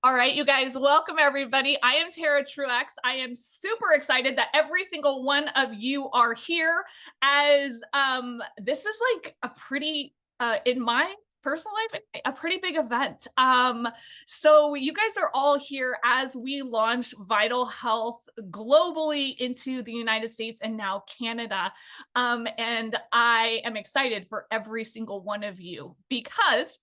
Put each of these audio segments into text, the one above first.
All right, you guys, welcome everybody. I am Tara Truax. I am super excited that every single one of you are here as this is like a pretty in my personal life a pretty big event. So you guys are all here as we launch Vital Health globally into the United States and now Canada. And I am excited for every single one of you because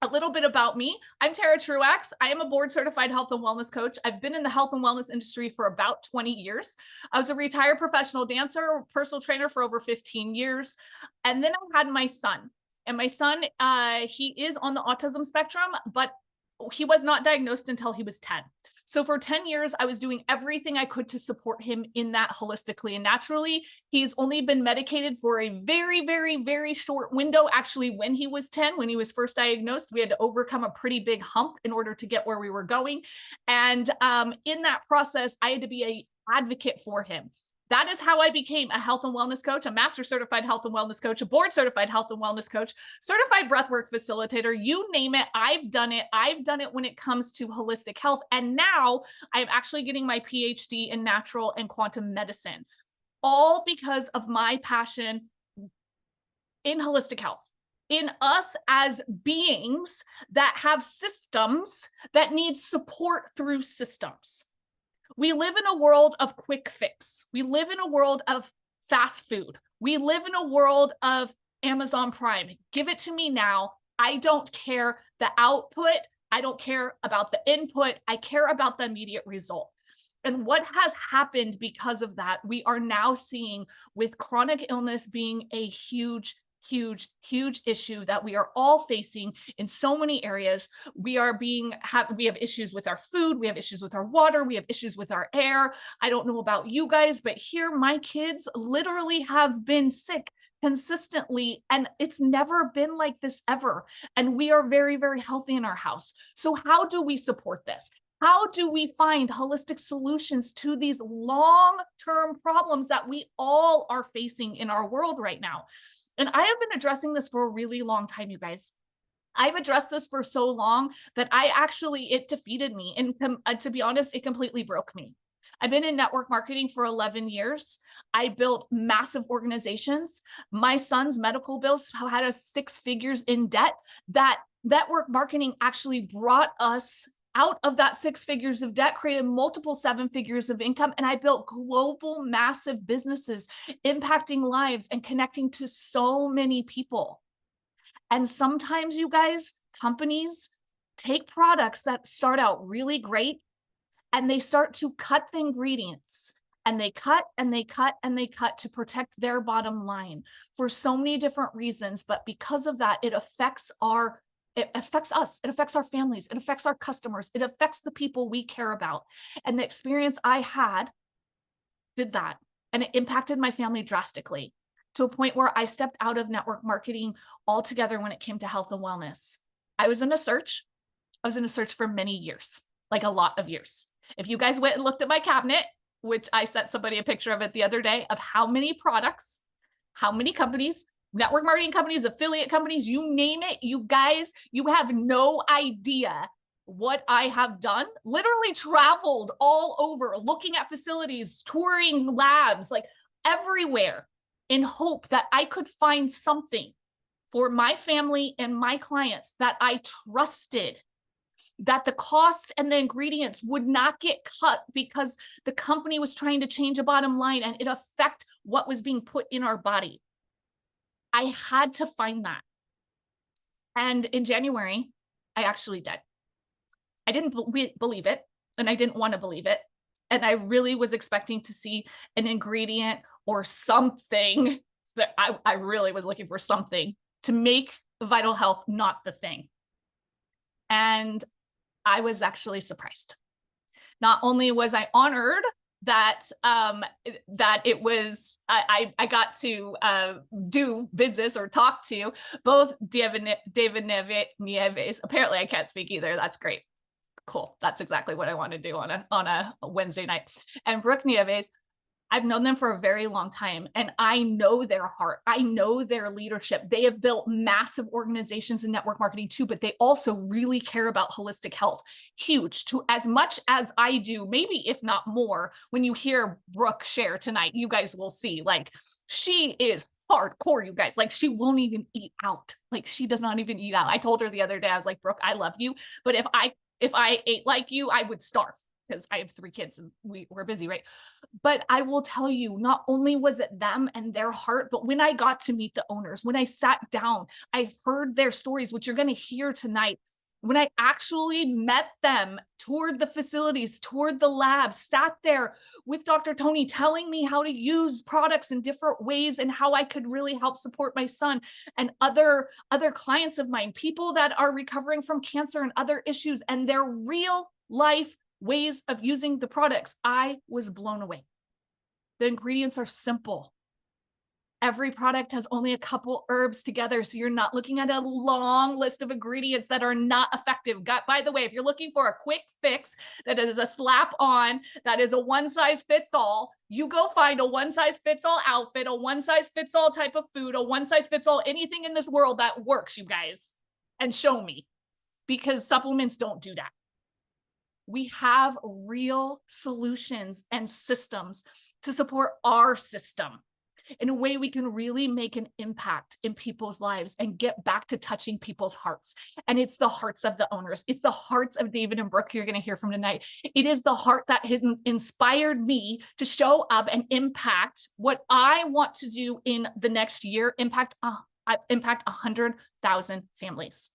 a little bit about me. I'm Tara Truax. I am a board certified health and wellness coach. I've been in the health and wellness industry for about 20 years. I was a retired professional dancer, personal trainer for over 15 years. And then I had my son. And my son, he is on the autism spectrum, but he was not diagnosed until he was 10. So for 10 years, I was doing everything I could to support him in that holistically and naturally. He's only been medicated for a very, very, very short window. Actually, when he was 10, when he was first diagnosed, we had to overcome a pretty big hump in order to get where we were going. And in that process, I had to be an advocate for him. That is how I became a health and wellness coach, a master certified health and wellness coach, a board certified health and wellness coach, certified breathwork facilitator, you name it. I've done it. I've done it when it comes to holistic health. And now I'm actually getting my PhD in natural and quantum medicine, all because of my passion in holistic health, in us as beings that have systems that need support through systems. We live in a world of quick fix. We live in a world of fast food. We live in a world of Amazon Prime. Give it to me now. I don't care the output. I don't care about the input. I care about the immediate result. And what has happened because of that, we are now seeing with chronic illness being a huge issue that we are all facing in so many areas. We have issues with our food, we have issues with our water, we have issues with our air. I don't know about you guys, but here my kids literally have been sick consistently, and it's never been like this ever. And we are very, very healthy in our house. So how do we support this? How do we find holistic solutions to these long-term problems that we all are facing in our world right now? And I have been addressing this for a really long time, you guys. I've addressed this for so long that it defeated me. And to be honest, it completely broke me. I've been in network marketing for 11 years. I built massive organizations. My son's medical bills had us 6 figures in debt. That network marketing actually brought us out of that 6 figures of debt, created multiple 7 figures of income, and I built global, massive businesses, impacting lives and connecting to so many people. And sometimes, you guys, companies take products that start out really great and they start to cut the ingredients. And they cut and they cut and they cut to protect their bottom line for so many different reasons. But because of that, it affects us, it affects our families, it affects our customers, it affects the people we care about. And the experience I had did that. And it impacted my family drastically to a point where I stepped out of network marketing altogether when it came to health and wellness. I was in a search for many years, like a lot of years. If you guys went and looked at my cabinet, which I sent somebody a picture of it the other day, of how many products, how many companies, network marketing companies, affiliate companies, you name it, you guys, you have no idea what I have done. Literally traveled all over, looking at facilities, touring labs, like everywhere, in hope that I could find something for my family and my clients that I trusted, that the cost and the ingredients would not get cut because the company was trying to change a bottom line and it affect what was being put in our body. I had to find that. And in January, I actually did. I didn't believe it, and I didn't want to believe it. And I really was expecting to see an ingredient or something that I really was looking for something to make Vital Health not the thing. And I was actually surprised. Not only was I honored that it was I got to do business or talk to both David Nieves. Apparently I can't speak either. That's great. Cool. That's exactly what I want to do on a Wednesday night. And Brooke Nieves, I've known them for a very long time, and I know their heart. I know their leadership. They have built massive organizations in network marketing too, but they also really care about holistic health. Huge, to as much as I do, maybe if not more. When you hear Brooke share tonight, you guys will see, like, she is hardcore, you guys. Like, she won't even eat out. Like, she does not even eat out. I told her the other day, I was like, Brooke, I love you, but if I ate like you, I would starve, because I have 3 kids and we're busy, right? But I will tell you, not only was it them and their heart, but when I got to meet the owners, when I sat down, I heard their stories, which you're going to hear tonight. When I actually met them, toured the facilities, toured the labs, sat there with Dr. Tony telling me how to use products in different ways and how I could really help support my son and other clients of mine, people that are recovering from cancer and other issues, and their real life ways of using the products, I was blown away. The ingredients are simple. Every product has only a couple herbs together, so you're not looking at a long list of ingredients that are not effective. By the way, if you're looking for a quick fix that is a slap on, that is a one size fits all, you go find a one size fits all outfit, a one size fits all type of food, a one size fits all anything in this world that works, you guys, and show me, because supplements don't do that. We have real solutions and systems to support our system in a way we can really make an impact in people's lives and get back to touching people's hearts. And it's the hearts of the owners. It's the hearts of David and Brooke you're going to hear from tonight. It is the heart that has inspired me to show up and impact what I want to do in the next year, impact 100,000 families.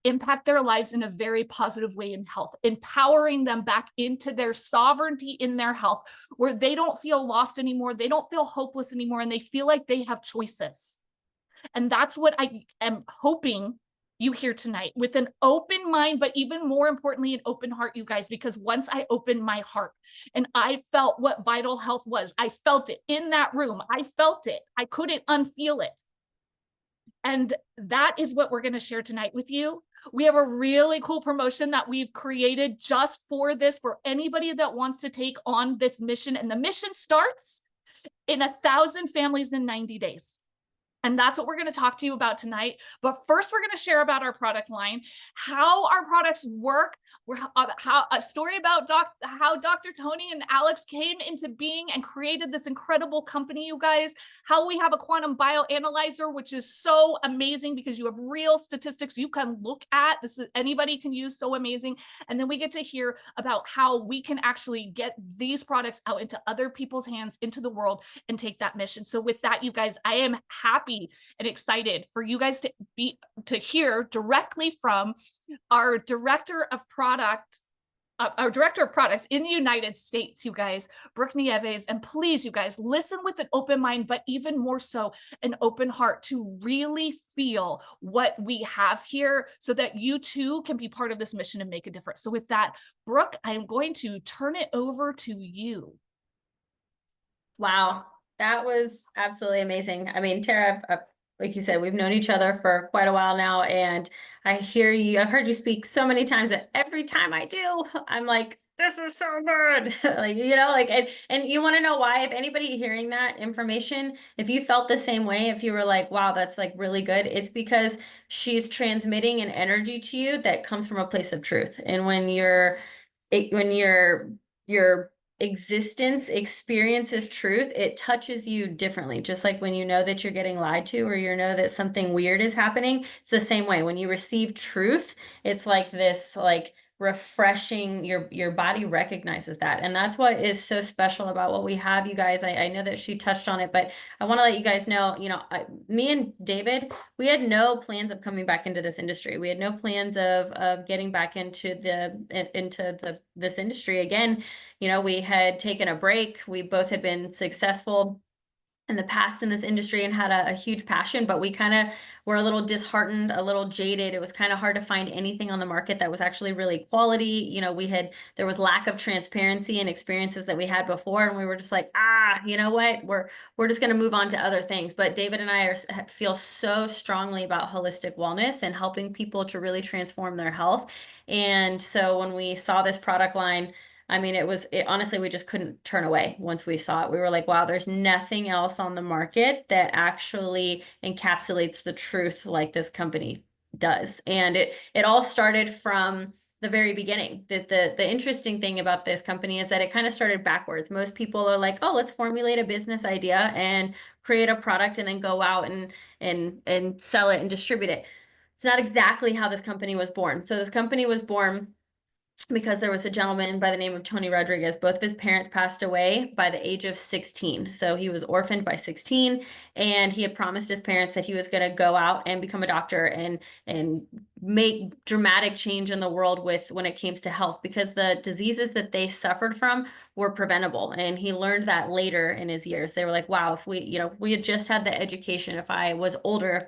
Impact their lives in a very positive way in health, empowering them back into their sovereignty in their health, where they don't feel lost anymore, they don't feel hopeless anymore, and they feel like they have choices. And that's what I am hoping you hear tonight, with an open mind, but even more importantly, an open heart, you guys, because once I opened my heart and I felt what vital health was, I felt it in that room. I felt it. I couldn't unfeel it. And that is what we're going to share tonight with you. We have a really cool promotion that we've created just for this, for anybody that wants to take on this mission. And the mission starts in 1,000 families in 90 days. And that's what we're going to talk to you about tonight. But first, we're going to share about our product line, how our products work, how a story about how Dr. Tony and Alex came into being and created this incredible company, you guys, how we have a quantum bioanalyzer, which is so amazing because you have real statistics you can look at. This is anybody can use, so amazing. And then we get to hear about how we can actually get these products out into other people's hands, into the world, and take that mission. So with that, you guys, I am happy and excited for you guys to hear directly from our director of products in the United States, you guys, Brooke Nieves. And please, you guys, listen with an open mind, but even more so an open heart, to really feel what we have here so that you too can be part of this mission and make a difference. So with that, Brooke, I'm going to turn it over to you. Wow. That was absolutely amazing. I mean, Tara, like you said, we've known each other for quite a while now, and I hear you, I've heard you speak so many times that every time I do, I'm like, this is so good. Like, you know, like, and you want to know why? If anybody hearing that information, if you felt the same way, if you were like, wow, that's like really good, it's because she's transmitting an energy to you that comes from a place of truth. And when your existence experiences truth, it touches you differently. Just like when you know that you're getting lied to, or you know that something weird is happening, it's the same way. When you receive truth, it's like this, like, refreshing, your body recognizes that. And that's what is so special about what we have, you guys. I know that she touched on it, but I want to let you guys know, you know, me and David, we had no plans of coming back into this industry. We had no plans of getting back into this industry again. You know, we had taken a break. We both had been successful in the past in this industry and had a huge passion, but we kind of were a little disheartened, a little jaded. It was kind of hard to find anything on the market that was actually really quality. You know, there was lack of transparency and experiences that we had before. And we were just like, you know what, we're just going to move on to other things. But David and I feel so strongly about holistic wellness and helping people to really transform their health. And so when we saw this product line, I mean, honestly, we just couldn't turn away once we saw it. We were like, wow, there's nothing else on the market that actually encapsulates the truth like this company does. And it all started from the very beginning. The interesting thing about this company is that it kind of started backwards. Most people are like, oh, let's formulate a business idea and create a product and then go out and sell it and distribute it. It's not exactly how this company was born. So this company was born because there was a gentleman by the name of Tony Rodriguez. Both of his parents passed away by the age of 16. So he was orphaned by 16, and he had promised his parents that he was going to go out and become a doctor and make dramatic change in the world with when it came to health, because the diseases that they suffered from were preventable. And he learned that later in his years. They were like, wow, if we had just had the education, if I was older,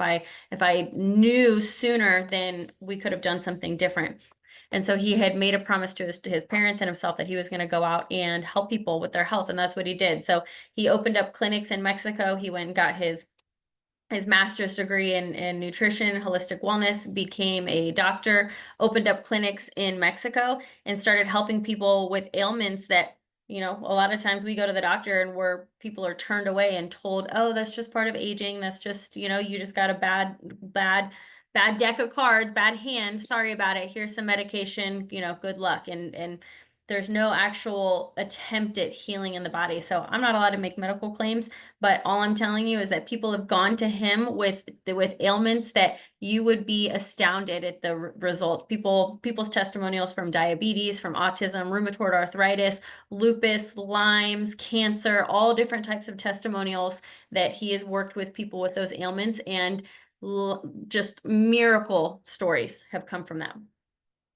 if I knew sooner, then we could have done something different. And so he had made a promise to his parents and himself that he was going to go out and help people with their health. And that's what he did. So he opened up clinics in Mexico. He went and got his master's degree in nutrition, holistic wellness, became a doctor, opened up clinics in Mexico, and started helping people with ailments that, a lot of times we go to the doctor and people are turned away and told, oh, that's just part of aging. That's just, you just got a bad deck of cards, bad hand. Sorry about it. Here's some medication, good luck. And there's no actual attempt at healing in the body. So I'm not allowed to make medical claims, but all I'm telling you is that people have gone to him with ailments that you would be astounded at the results. People's testimonials from diabetes, from autism, rheumatoid arthritis, lupus, Lyme's, cancer, all different types of testimonials that he has worked with people with those ailments, and just miracle stories have come from them.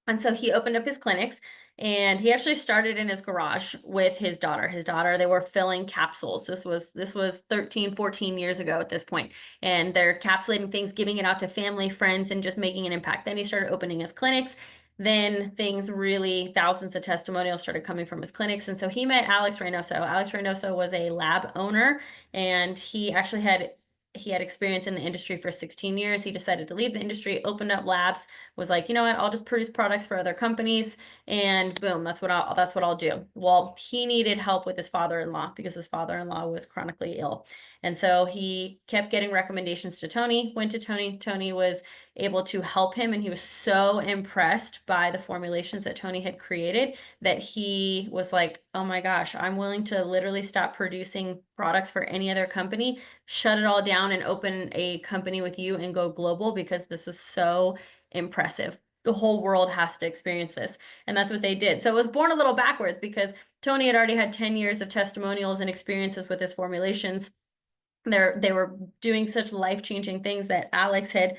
And so he opened up his clinics, and he actually started in his garage with his daughter. They were filling capsules. This was 13, 14 years ago at this point. And they're capsulating things, giving it out to family, friends, and just making an impact. Then he started opening his clinics. Then thousands of testimonials started coming from his clinics. And so he met Alex Reynoso. Alex Reynoso was a lab owner, and he actually had experience in the industry for 16 years. He decided to leave the industry, opened up labs, was like, you know what, I'll just produce products for other companies, and boom, that's what I'll do. Well, he needed help with his father-in-law because his father-in-law was chronically ill. And so he kept getting recommendations to Tony, went to Tony. Tony was able to help him, and he was so impressed by the formulations that Tony had created that he was like, oh my gosh, I'm willing to literally stop producing products for any other company, shut it all down, and open a company with you and go global, because this is so impressive. The whole world has to experience this. And that's what they did. So it was born a little backwards because Tony had already had 10 years of testimonials and experiences with his formulations. They were doing such life-changing things that Alex had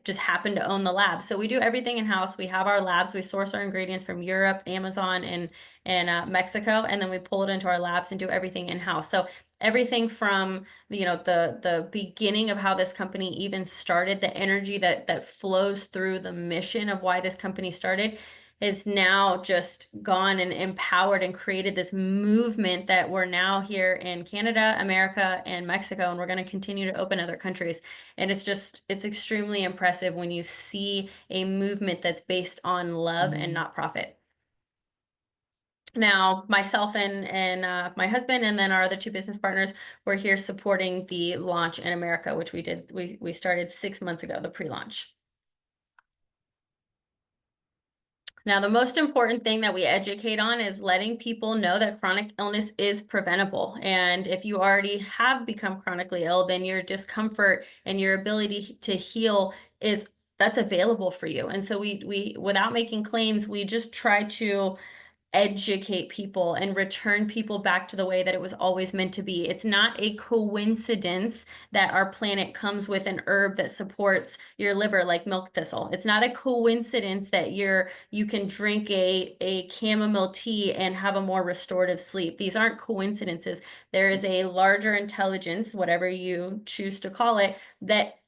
just happened to own the lab. So we do everything in-house. We have our labs. We source our ingredients from Europe, Amazon, and Mexico, and then we pull it into our labs and do everything in-house. So everything from the beginning of how this company even started, the energy that flows through the mission of why this company started, is now just gone and empowered and created this movement that we're now here in Canada, America, and Mexico, and we're going to continue to open other countries. And it's extremely impressive when you see a movement that's based on love and not profit. Now, myself and my husband, and then our other two business partners, were here supporting the launch in America, which we did. We started 6 months ago, the pre-launch. Now, the most important thing that we educate on is letting people know that chronic illness is preventable. And if you already have become chronically ill, then your discomfort and your ability to heal that's available for you. And so we without making claims, we just try to educate people and return people back to the way that it was always meant to be. It's not a coincidence that our planet comes with an herb that supports your liver, like milk thistle. It's not a coincidence that you can drink a chamomile tea and have a more restorative sleep. These aren't coincidences. There is a larger intelligence, whatever you choose to call it, that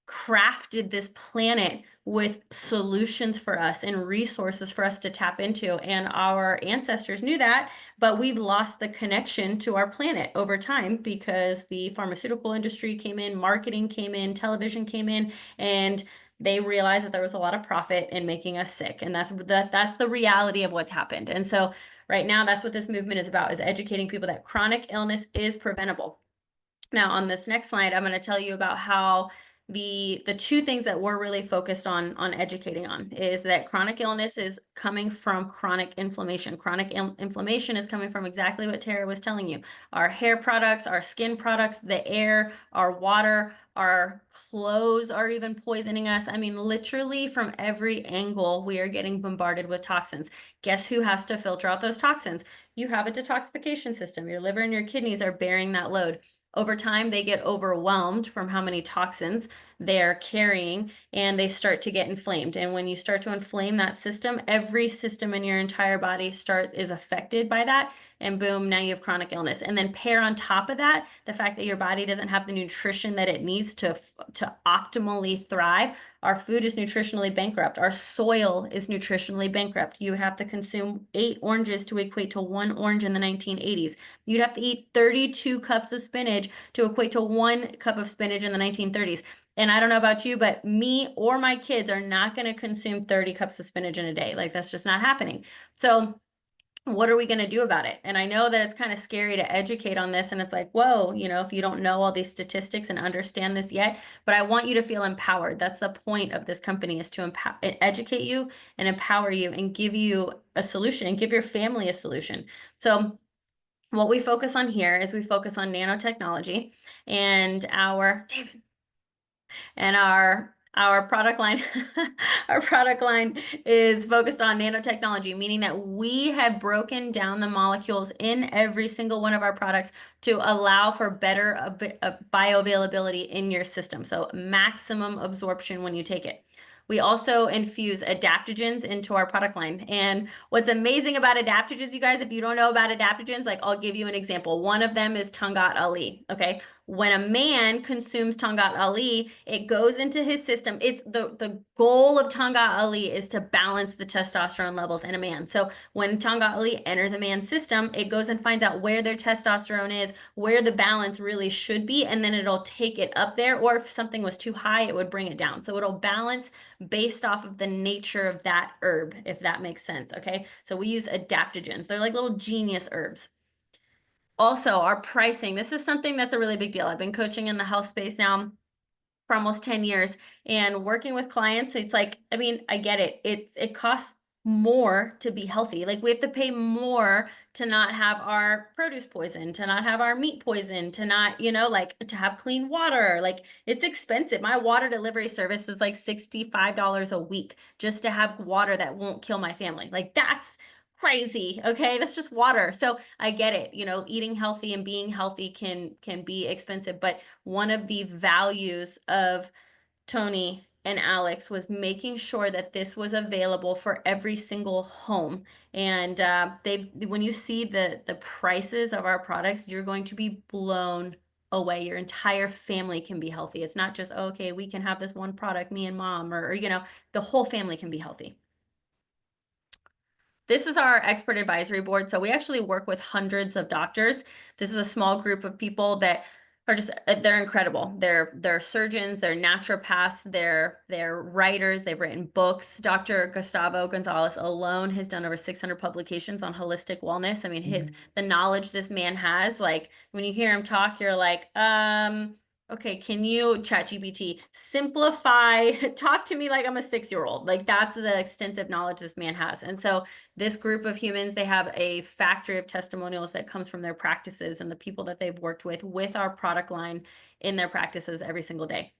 crafted this planet with solutions for us and resources for us to tap into. And our ancestors knew that, but we've lost the connection to our planet over time because the pharmaceutical industry came in, marketing came in, television came in, and they realized that there was a lot of profit in making us sick. And that's the reality of what's happened. And so right now, that's what this movement is about, is educating people that chronic illness is preventable. Now, on this next slide, I'm going to tell you about how the two things that we're really focused on educating on is that chronic illness is coming from chronic inflammation. Chronic inflammation is coming from exactly what Tara was telling you. Our hair products, our skin products, the air, our water, our clothes are even poisoning us. I mean, literally from every angle, we are getting bombarded with toxins. Guess who has to filter out those toxins? You have a detoxification system. Your liver and your kidneys are bearing that load. Over time, they get overwhelmed from how many toxins they're carrying, and they start to get inflamed. And when you start to inflame that system, every system in your entire body is affected by that. And boom, now you have chronic illness. And then pair on top of that the fact that your body doesn't have the nutrition that it needs to optimally thrive. Our food is nutritionally bankrupt. Our soil is nutritionally bankrupt. You would have to consume 8 oranges to equate to 1 orange in the 1980s. You'd have to eat 32 cups of spinach to equate to 1 cup of spinach in the 1930s. And I don't know about you, but me or my kids are not going to consume 30 cups of spinach in a day. Like, that's just not happening. So what are we going to do about it? And I know that it's kind of scary to educate on this. And it's like, whoa, if you don't know all these statistics and understand this yet, but I want you to feel empowered. That's the point of this company, is to educate you and empower you and give you a solution and give your family a solution. So what we focus on here is we focus on nanotechnology, and our product line our product line is focused on nanotechnology, meaning that we have broken down the molecules in every single one of our products to allow for better bioavailability in your system, so maximum absorption when you take it. We also infuse adaptogens into our product line. And what's amazing about adaptogens, you guys, if you don't know about adaptogens, like, I'll give you an example. One of them is Tangat Ali, okay? When a man consumes Tangat Ali, it goes into his system. It's the goal of Tangat Ali is to balance the testosterone levels in a man. So when Tangat Ali enters a man's system, it goes and finds out where their testosterone is, where the balance really should be, and then it'll take it up there. Or if something was too high, it would bring it down. So it'll balance based off of the nature of that herb, if that makes sense, okay? So we use adaptogens. They're like little genius herbs. Also, our pricing. This is something that's a really big deal. I've been coaching in the health space now for almost 10 years, and working with clients, it's like, I mean, I get it. It costs more to be healthy. Like, we have to pay more to not have our produce poisoned, to not have our meat poisoned, to not, like, to have clean water. Like, it's expensive. My water delivery service is like $65 a week just to have water that won't kill my family. Like, that's crazy. Okay, that's just water. So I get it. Eating healthy and being healthy can be expensive, but one of the values of Tony and Alex was making sure that this was available for every single home. And when you see the prices of our products, you're going to be blown away. Your entire family can be healthy. It's not just, okay, we can have this one product, me and mom, or the whole family can be healthy. This is our expert advisory board. So we actually work with hundreds of doctors. This is a small group of people that are they're incredible. They're surgeons, they're naturopaths, they're writers, they've written books. Dr. Gustavo Gonzalez alone has done over 600 publications on holistic wellness. I mean, the knowledge this man has, like, when you hear him talk, you're like, okay, can you, ChatGPT, simplify, talk to me like I'm a 6-year-old. Like, that's the extensive knowledge this man has. And so this group of humans, they have a factory of testimonials that comes from their practices and the people that they've worked with our product line in their practices every single day.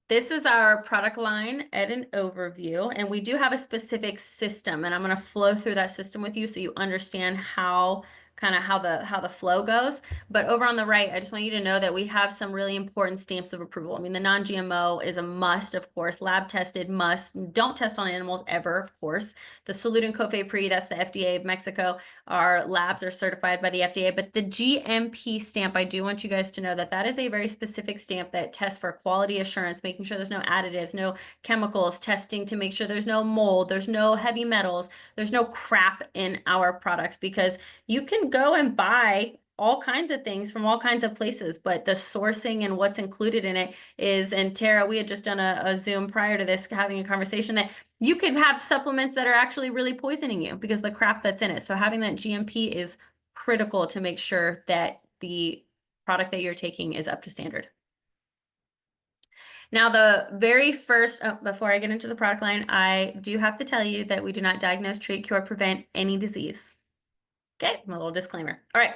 This is our product line at an overview, and we do have a specific system, and I'm going to flow through that system with you so you understand how the flow goes. But over on the right, I just want you to know that we have some really important stamps of approval. I mean, the non-GMO is a must, of course. Lab tested, must. Don't test on animals ever, of course. The Salud and COFEPRIS, that's the FDA of Mexico. Our labs are certified by the FDA. But the GMP stamp, I do want you guys to know that that is a very specific stamp that tests for quality assurance, making sure there's no additives, no chemicals, testing to make sure there's no mold, there's no heavy metals, there's no crap in our products, because you can go and buy all kinds of things from all kinds of places, but the sourcing and what's included in it is, and Tara, we had just done a Zoom prior to this, having a conversation that you could have supplements that are actually really poisoning you because the crap that's in it. So having that GMP is critical to make sure that the product that you're taking is up to standard. Now, the very first, before I get into the product line, I do have to tell you that we do not diagnose, treat, cure, prevent any disease. Okay, a little disclaimer. All right.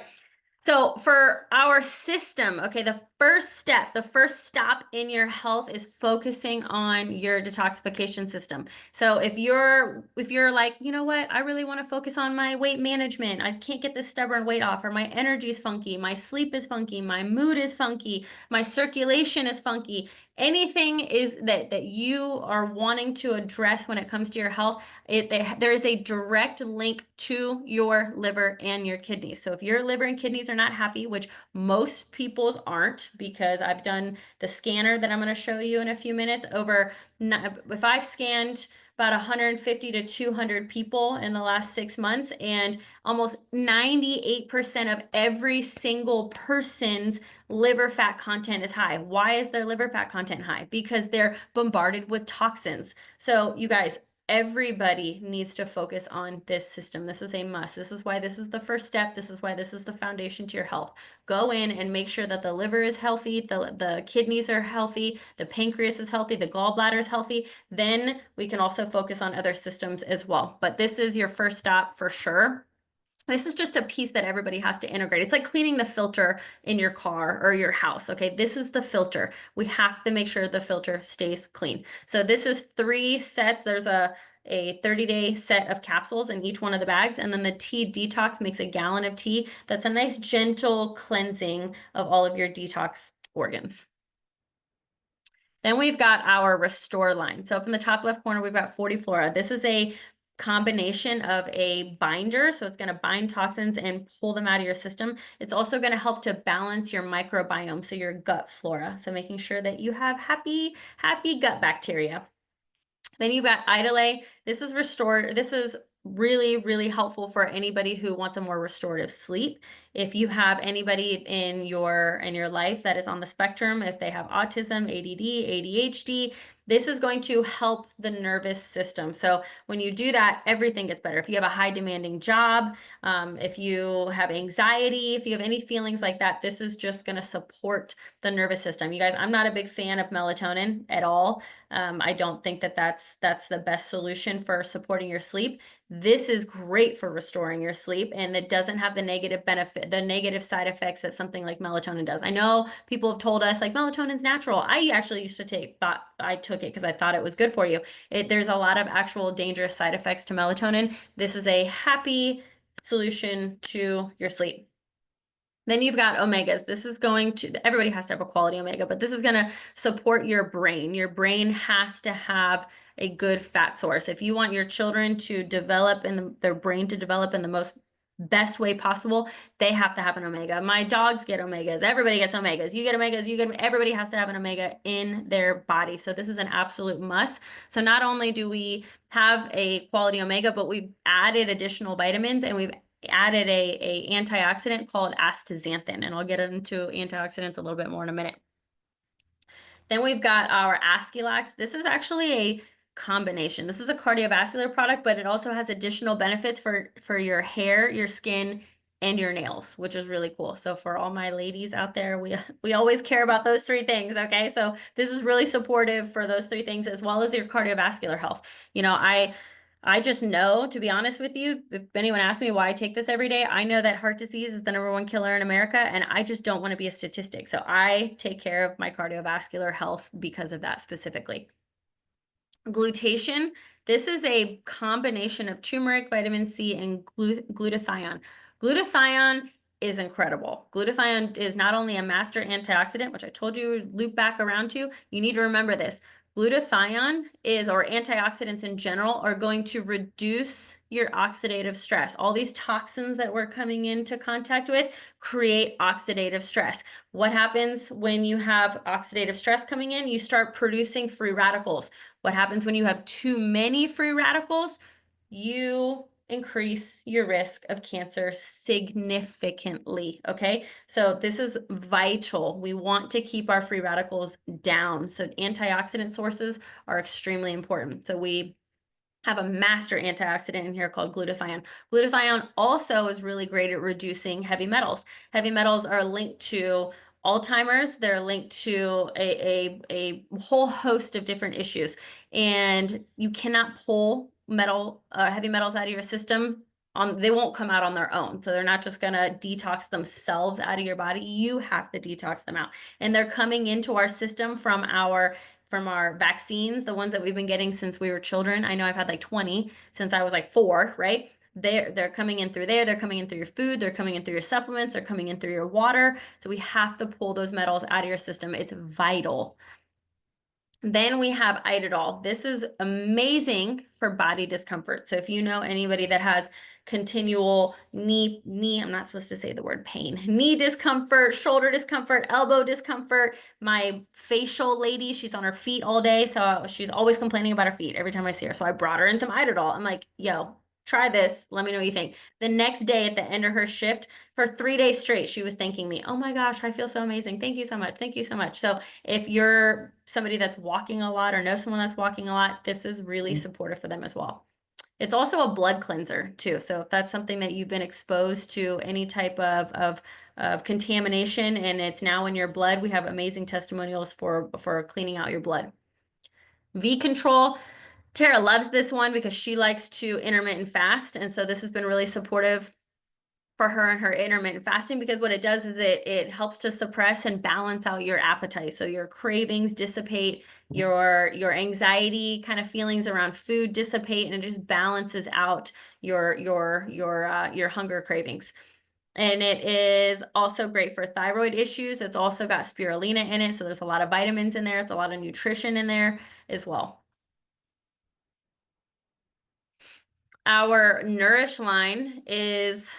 So for our system, okay, the first step, the first stop in your health is focusing on your detoxification system. So if you're like, you know what, I really want to focus on my weight management. I can't get this stubborn weight off, or my energy is funky, my sleep is funky, my mood is funky, my circulation is funky. Anything is that you are wanting to address when it comes to your health, there is a direct link to your liver and your kidneys. So if your liver and kidneys are not happy, which most people's aren't, because I've done the scanner that I'm going to show you in a few minutes, if I've scanned about 150 to 200 people in the last 6 months, and almost 98% of every single person's liver fat content is high. Why is their liver fat content high? Because they're bombarded with toxins. So you guys, everybody needs to focus on this system. This is a must. This is why this is the first step. This is why this is the foundation to your health. Go in and make sure that the liver is healthy, the kidneys are healthy, the pancreas is healthy, the gallbladder is healthy. Then we can also focus on other systems as well. But this is your first stop for sure. This is just a piece that everybody has to integrate. It's like cleaning the filter in your car or your house. Okay, this is the filter. We have to make sure the filter stays clean. So this is 3 sets. There's a 30-day set of capsules in each one of the bags. And then the tea detox makes a gallon of tea. That's a nice gentle cleansing of all of your detox organs. Then we've got our Restore line. So up in the top left corner, we've got 40 Flora. This is a combination of a binder, so it's going to bind toxins and pull them out of your system. It's also going to help to balance your microbiome, so your gut flora, so making sure that you have happy gut bacteria. Then you've got Idolay. This is restored. This is really, really helpful for anybody who wants a more restorative sleep. If you have anybody in your life that is on the spectrum, if they have autism, ADD, ADHD, this is going to help the nervous system. So when you do that, everything gets better. If you have a high demanding job, if you have anxiety, if you have any feelings like that, this is just going to support the nervous system. You guys, I'm not a big fan of melatonin at all. I don't think that that's the best solution for supporting your sleep. This is great for restoring your sleep, and it doesn't have the negative side effects that something like melatonin does. I know people have told us like melatonin's natural. I actually used to thought I took it because I thought it was good for you. There's a lot of actual dangerous side effects to melatonin. This is a happy solution to your sleep. Then you've got omegas. This is going to, everybody has to have a quality omega, but this is going to support your brain. Your brain has to have a good fat source. If you want your children to develop and their brain to develop in the most best way possible, they have to have an omega. My dogs get omegas. Everybody gets omegas. You get omegas. Everybody has to have an omega in their body. So this is an absolute must. So not only do we have a quality omega, but we've added additional vitamins, and we've added a antioxidant called astaxanthin, and I'll get into antioxidants a little bit more in a minute. Then we've got our Askelax. This is actually a combination. This is a cardiovascular product, but it also has additional benefits for your hair, your skin, and your nails, which is really cool. So for all my ladies out there, we always care about those 3 things, okay? So this is really supportive for those 3 things, as well as your cardiovascular health. You know, I just know, to be honest with you, if anyone asks me why I take this every day, I know that heart disease is the #1 killer in America, and I just don't want to be a statistic. So I take care of my cardiovascular health because of that specifically. Glutation. This is a combination of turmeric, vitamin C, and glutathione. Glutathione is incredible. Glutathione is not only a master antioxidant, which I told you loop back around to. You need to remember this. Glutathione or antioxidants in general, are going to reduce your oxidative stress. All these toxins that we're coming into contact with create oxidative stress. What happens when you have oxidative stress coming in? You start producing free radicals. What happens when you have too many free radicals? You increase your risk of cancer significantly. Okay. So this is vital. We want to keep our free radicals down. So antioxidant sources are extremely important. So we have a master antioxidant in here called glutathione. Glutathione also is really great at reducing heavy metals. Heavy metals are linked to Alzheimer's. They're linked to a whole host of different issues. And you cannot pull heavy metals out of your system. They won't come out on their own. So they're not just going to detox themselves out of your body. You have to detox them out. And they're coming into our system from our vaccines, the ones that we've been getting since we were children. I know I've had like 20 since I was like 4, right? They're coming in through there. They're coming in through your food. They're coming in through your supplements. They're coming in through your water. So we have to pull those metals out of your system. It's vital. Then we have Idodol. This is amazing for body discomfort. So if you know anybody that has continual I'm not supposed to say the word pain, knee discomfort, shoulder discomfort, elbow discomfort. My facial lady, she's on her feet all day. So she's always complaining about her feet every time I see her. So I brought her in some Idodol. I'm like, yo, try this. Let me know what you think. The next day at the end of her shift, for 3 days straight, she was thanking me. Oh my gosh, I feel so amazing. Thank you so much. Thank you so much. So if you're somebody that's walking a lot or know someone that's walking a lot, this is really supportive for them as well. It's also a blood cleanser too. So if that's something that you've been exposed to, any type of contamination, and it's now in your blood, we have amazing testimonials for cleaning out your blood. V-Control. Tara loves this one because she likes to intermittent fast. And so this has been really supportive for her and her intermittent fasting, because what it does is it helps to suppress and balance out your appetite. So your cravings dissipate, your anxiety kind of feelings around food dissipate, and it just balances out your hunger cravings. And it is also great for thyroid issues. It's also got spirulina in it. So there's a lot of vitamins in there. It's a lot of nutrition in there as well. Our Nourish line is,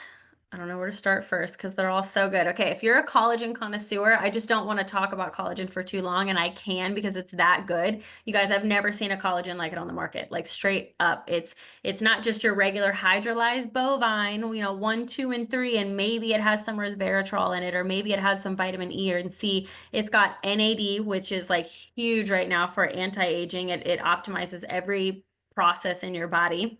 I don't know where to start first because they're all so good. Okay, if you're a collagen connoisseur, I just don't want to talk about collagen for too long, and I can because it's that good. You guys, I've never seen a collagen like it on the market, like straight up. It's not just your regular hydrolyzed bovine, 1, 2, and 3, and maybe it has some resveratrol in it, or maybe it has some vitamin E or C. It's got NAD, which is like huge right now for anti-aging. It optimizes every process in your body.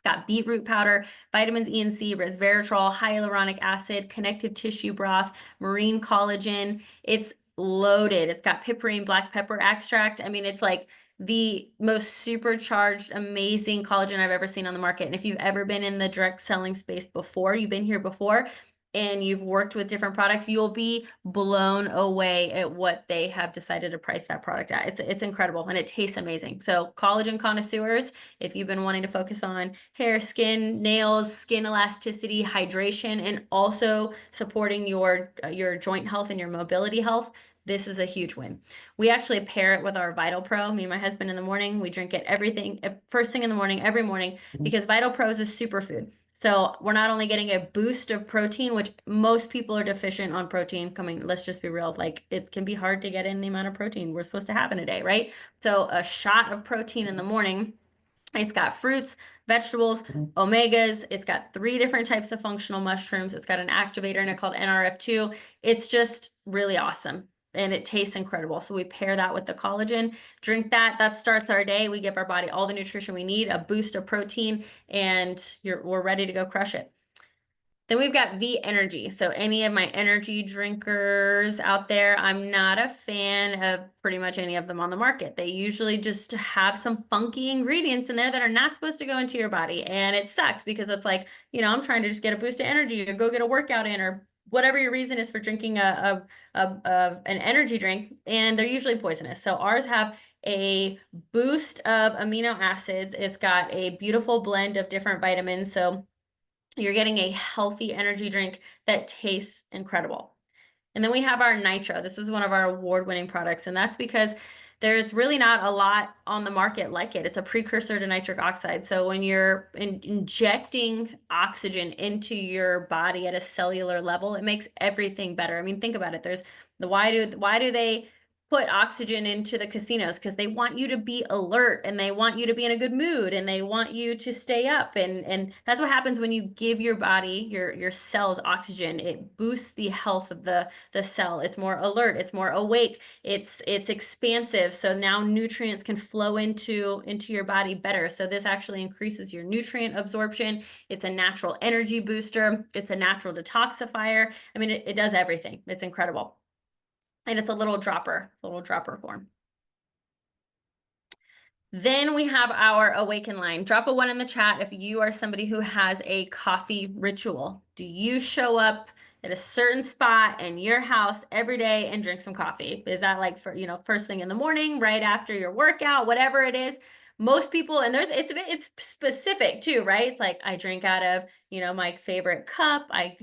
Got beetroot powder, vitamins E and C, resveratrol, hyaluronic acid, connective tissue broth, marine collagen. It's loaded. It's got piperine, black pepper extract. I mean, it's like the most supercharged, amazing collagen I've ever seen on the market. And if you've ever been in the direct selling space before, you've been here before, and you've worked with different products, you'll be blown away at what they have decided to price that product at. It's incredible, and it tastes amazing. So collagen connoisseurs, if you've been wanting to focus on hair, skin, nails, skin elasticity, hydration, and also supporting your joint health and your mobility health, this is a huge win. We actually pair it with our Vital Pro. Me and my husband in the morning, we drink it first thing in the morning, every morning, because Vital Pro is a superfood. So we're not only getting a boost of protein, which most people are deficient on protein. Let's just be real, like it can be hard to get in the amount of protein we're supposed to have in a day, right? So a shot of protein in the morning. It's got fruits, vegetables, omegas. It's got 3 different types of functional mushrooms. It's got an activator in it called NRF2. It's just really awesome. And it tastes incredible. So we pair that with the collagen, drink that. That starts our day. We give our body all the nutrition we need, a boost of protein, and we're ready to go crush it. Then we've got V Energy. So any of my energy drinkers out there, I'm not a fan of pretty much any of them on the market. They usually just have some funky ingredients in there that are not supposed to go into your body. And it sucks because it's like, I'm trying to just get a boost of energy or go get a workout in, or whatever your reason is for drinking an energy drink, and they're usually poisonous. So ours have a boost of amino acids. It's got a beautiful blend of different vitamins. So you're getting a healthy energy drink that tastes incredible. And then we have our Nitro. This is one of our award-winning products, and that's because there's really not a lot on the market like it. It's a precursor to nitric oxide. So when you're injecting oxygen into your body at a cellular level, it makes everything better. I mean, think about it. Why do they put oxygen into the casinos because they want you to be alert and they want you to be in a good mood and they want you to stay up. And that's what happens when you give your body, your cells oxygen. It boosts the health of the cell. It's more alert, it's more awake, it's expansive. So now nutrients can flow into your body better. So this actually increases your nutrient absorption. It's a natural energy booster. It's a natural detoxifier. I mean, it does everything. It's incredible. And it's a little dropper form. Then we have our awaken line. Drop a 1 in the chat if you are somebody who has a coffee ritual. Do you show up at a certain spot in your house every day and drink some coffee? Is that like for, first thing in the morning, right after your workout, whatever it is? Most people, and it's specific too, right? It's like I drink out of, my favorite cup. I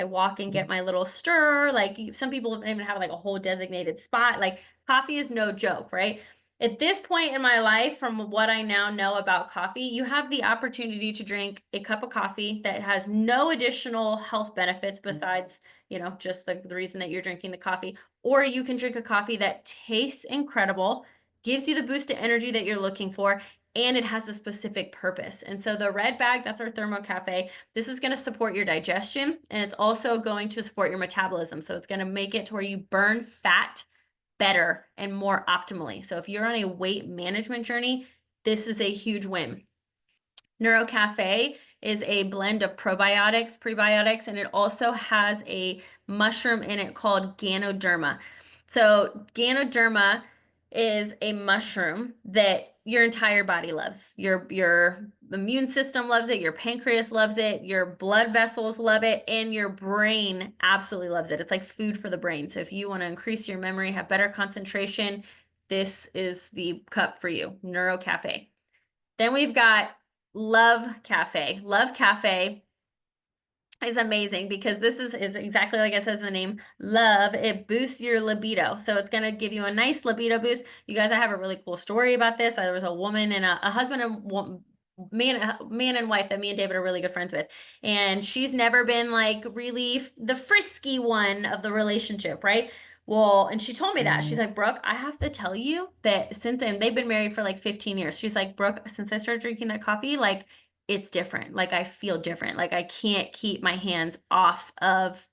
walk and get my little stir. Like some people even have like a whole designated spot. Like coffee is no joke, right? At this point in my life, from what I now know about coffee, you have the opportunity to drink a cup of coffee that has no additional health benefits besides, just the reason that you're drinking the coffee. Or you can drink a coffee that tastes incredible, gives you the boost of energy that you're looking for, and it has a specific purpose. And so the red bag, that's our Thermo Cafe. This is going to support your digestion, and it's also going to support your metabolism. So it's going to make it to where you burn fat better and more optimally. So if you're on a weight management journey, this is a huge win. Neuro Cafe is a blend of probiotics, prebiotics, and it also has a mushroom in it called Ganoderma. So Ganoderma is a mushroom that your entire body loves. Your immune system loves it, your pancreas loves it, your blood vessels love it, and your brain absolutely loves it. It's like food for the brain. So if you want to increase your memory, have better concentration, this is the cup for you, Neuro Cafe. Then we've got Love Cafe. Love Cafe is amazing because this is exactly like it says in the name, love. It boosts your libido. So it's going to give you a nice libido boost. You guys, I have a really cool story about this. There was a woman and a husband and man and wife that me and David are really good friends with. And she's never been like really the frisky one of the relationship, right? Well, and she told me that. She's like, Brooke, I have to tell you that since then, they've been married for like 15 years. She's like, Brooke, since I started drinking that coffee, like it's different. Like I feel different. Like I can't keep my hands off of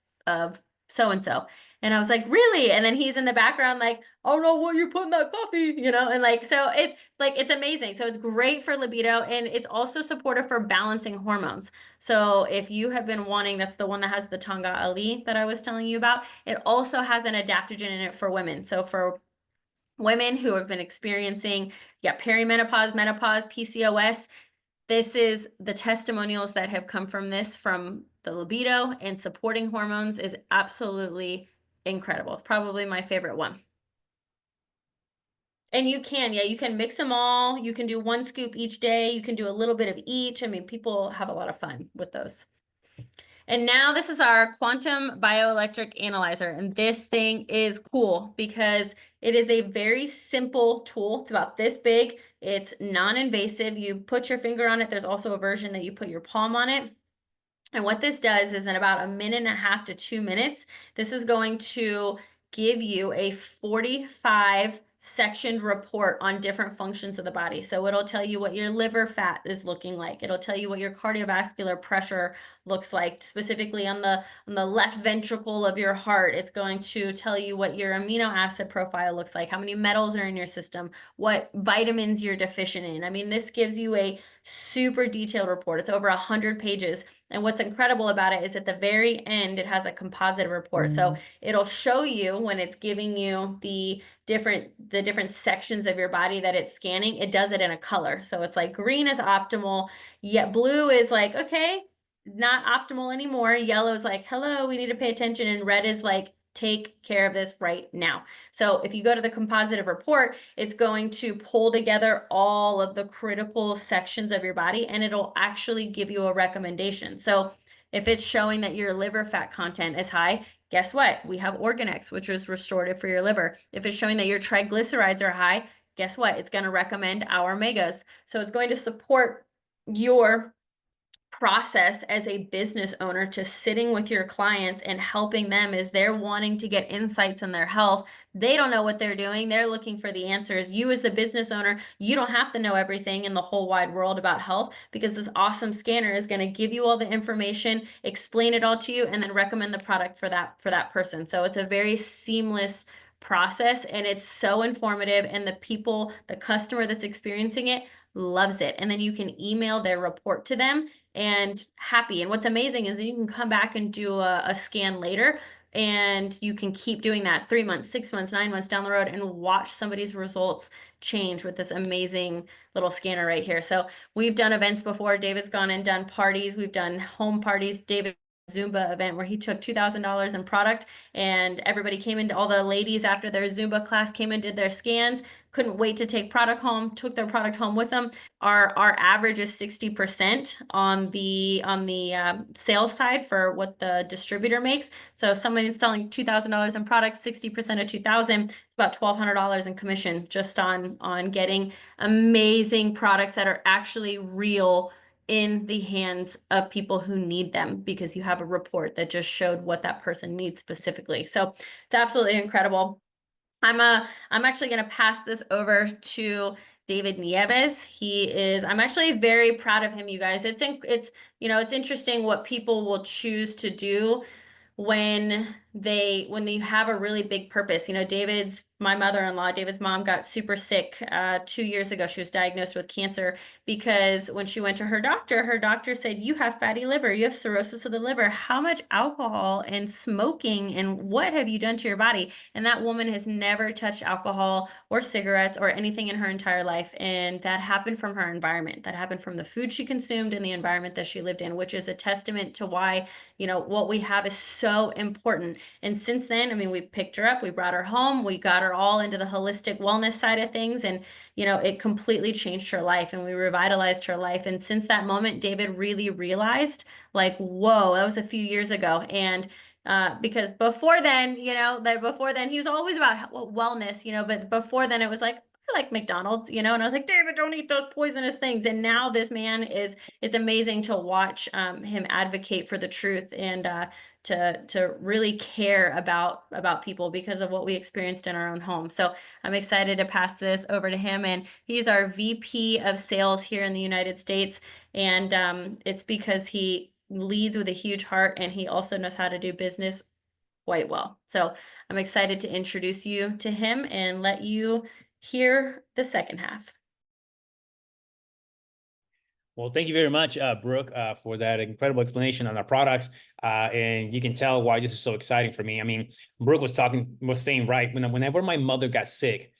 so-and-so. And I was like, really? And then he's in the background like, I don't know what you put in that coffee, and like, so it's amazing. So it's great for libido, and it's also supportive for balancing hormones. So if you have been wanting, that's the one that has the Tonga Ali that I was telling you about. It also has an adaptogen in it for women. So for women who have been experiencing, perimenopause, menopause, PCOS, this is the testimonials that have come from this, from the libido and supporting hormones, is absolutely incredible. It's probably my favorite one. And you can mix them all. You can do 1 scoop each day. You can do a little bit of each. I mean, people have a lot of fun with those. And now this is our quantum bioelectric analyzer. And this thing is cool because it is a very simple tool. It's about this big. It's non-invasive. You put your finger on it. There's also a version that you put your palm on it. And what this does is in about 1.5 to 2 minutes, this is going to give you a 45 sectioned report on different functions of the body. So it'll tell you what your liver fat is looking like. It'll tell you what your cardiovascular pressure looks like, specifically on the left ventricle of your heart. It's going to tell you what your amino acid profile looks like, how many metals are in your system, what vitamins you're deficient in. I mean, this gives you a super detailed report. It's over 100 pages. And what's incredible about it is at the very end, it has a composite report. So it'll show you when it's giving you the different sections of your body that it's scanning. It does it in a color. So it's like green is optimal, yet blue is like, okay, not optimal anymore. Yellow is like, hello, we need to pay attention. And red is like, take care of this right now. So if you go to the composite report, it's going to pull together all of the critical sections of your body, and it'll actually give you a recommendation. So if it's showing that your liver fat content is high, guess what? We have Organex, which is restorative for your liver. If it's showing that your triglycerides are high, guess what? It's going to recommend our megas. So it's going to support your process as a business owner to sitting with your clients and helping them as they're wanting to get insights in their health. They don't know what they're doing. They're looking for the answers. You as a business owner, you don't have to know everything in the whole wide world about health, because this awesome scanner is going to give you all the information, explain it all to you, and then recommend the product for that person. So it's a very seamless process, and it's so informative, and the customer that's experiencing it loves it. And then you can email their report to them and happy. And what's amazing is that you can come back and do a scan later, and you can keep doing that 3 months, 6 months, 9 months down the road, and watch somebody's results change with this amazing little scanner right here. So we've done events before. David's gone and done parties. We've done home parties. David Zumba event where he took $2,000 in product, and everybody came into, all the ladies after their Zumba class came and did their scans, couldn't wait to take product home, took their product home with them. Our average is 60% on the sales side for what the distributor makes. So if someone is selling $2,000 in product, 60% of 2,000, it's about $1,200 in commission just on getting amazing products that are actually real in the hands of people who need them, because you have a report that just showed what that person needs specifically. So it's absolutely incredible. I'm actually going to pass this over to David Nieves. I'm actually very proud of him, you guys. It's interesting what people will choose to do when you have a really big purpose. My mother-in-law, David's mom, got super sick 2 years ago. She was diagnosed with cancer because when she went to her doctor said, "You have fatty liver, you have cirrhosis of the liver. How much alcohol and smoking and what have you done to your body?" And that woman has never touched alcohol or cigarettes or anything in her entire life. And that happened from her environment. That happened from the food she consumed and the environment that she lived in, which is a testament to why, what we have is so important. And since then, I mean, we picked her up, we brought her home, we got her all into the holistic wellness side of things. And, it completely changed her life, and we revitalized her life. And since that moment, David really realized, like, whoa, that was a few years ago. And because before then, he was always about wellness, but before then it was like, I like McDonald's, and I was like, David, don't eat those poisonous things. And now this man it's amazing to watch him advocate for the truth, and to really care about people because of what we experienced in our own home. So I'm excited to pass this over to him. And he's our VP of sales here in the United States. And it's because he leads with a huge heart, and he also knows how to do business quite well. So I'm excited to introduce you to him and let you hear the second half. Well, thank you very much, Brooke, for that incredible explanation on our products. And you can tell why this is so exciting for me. I mean, Brooke was saying, right, whenever my mother got sick,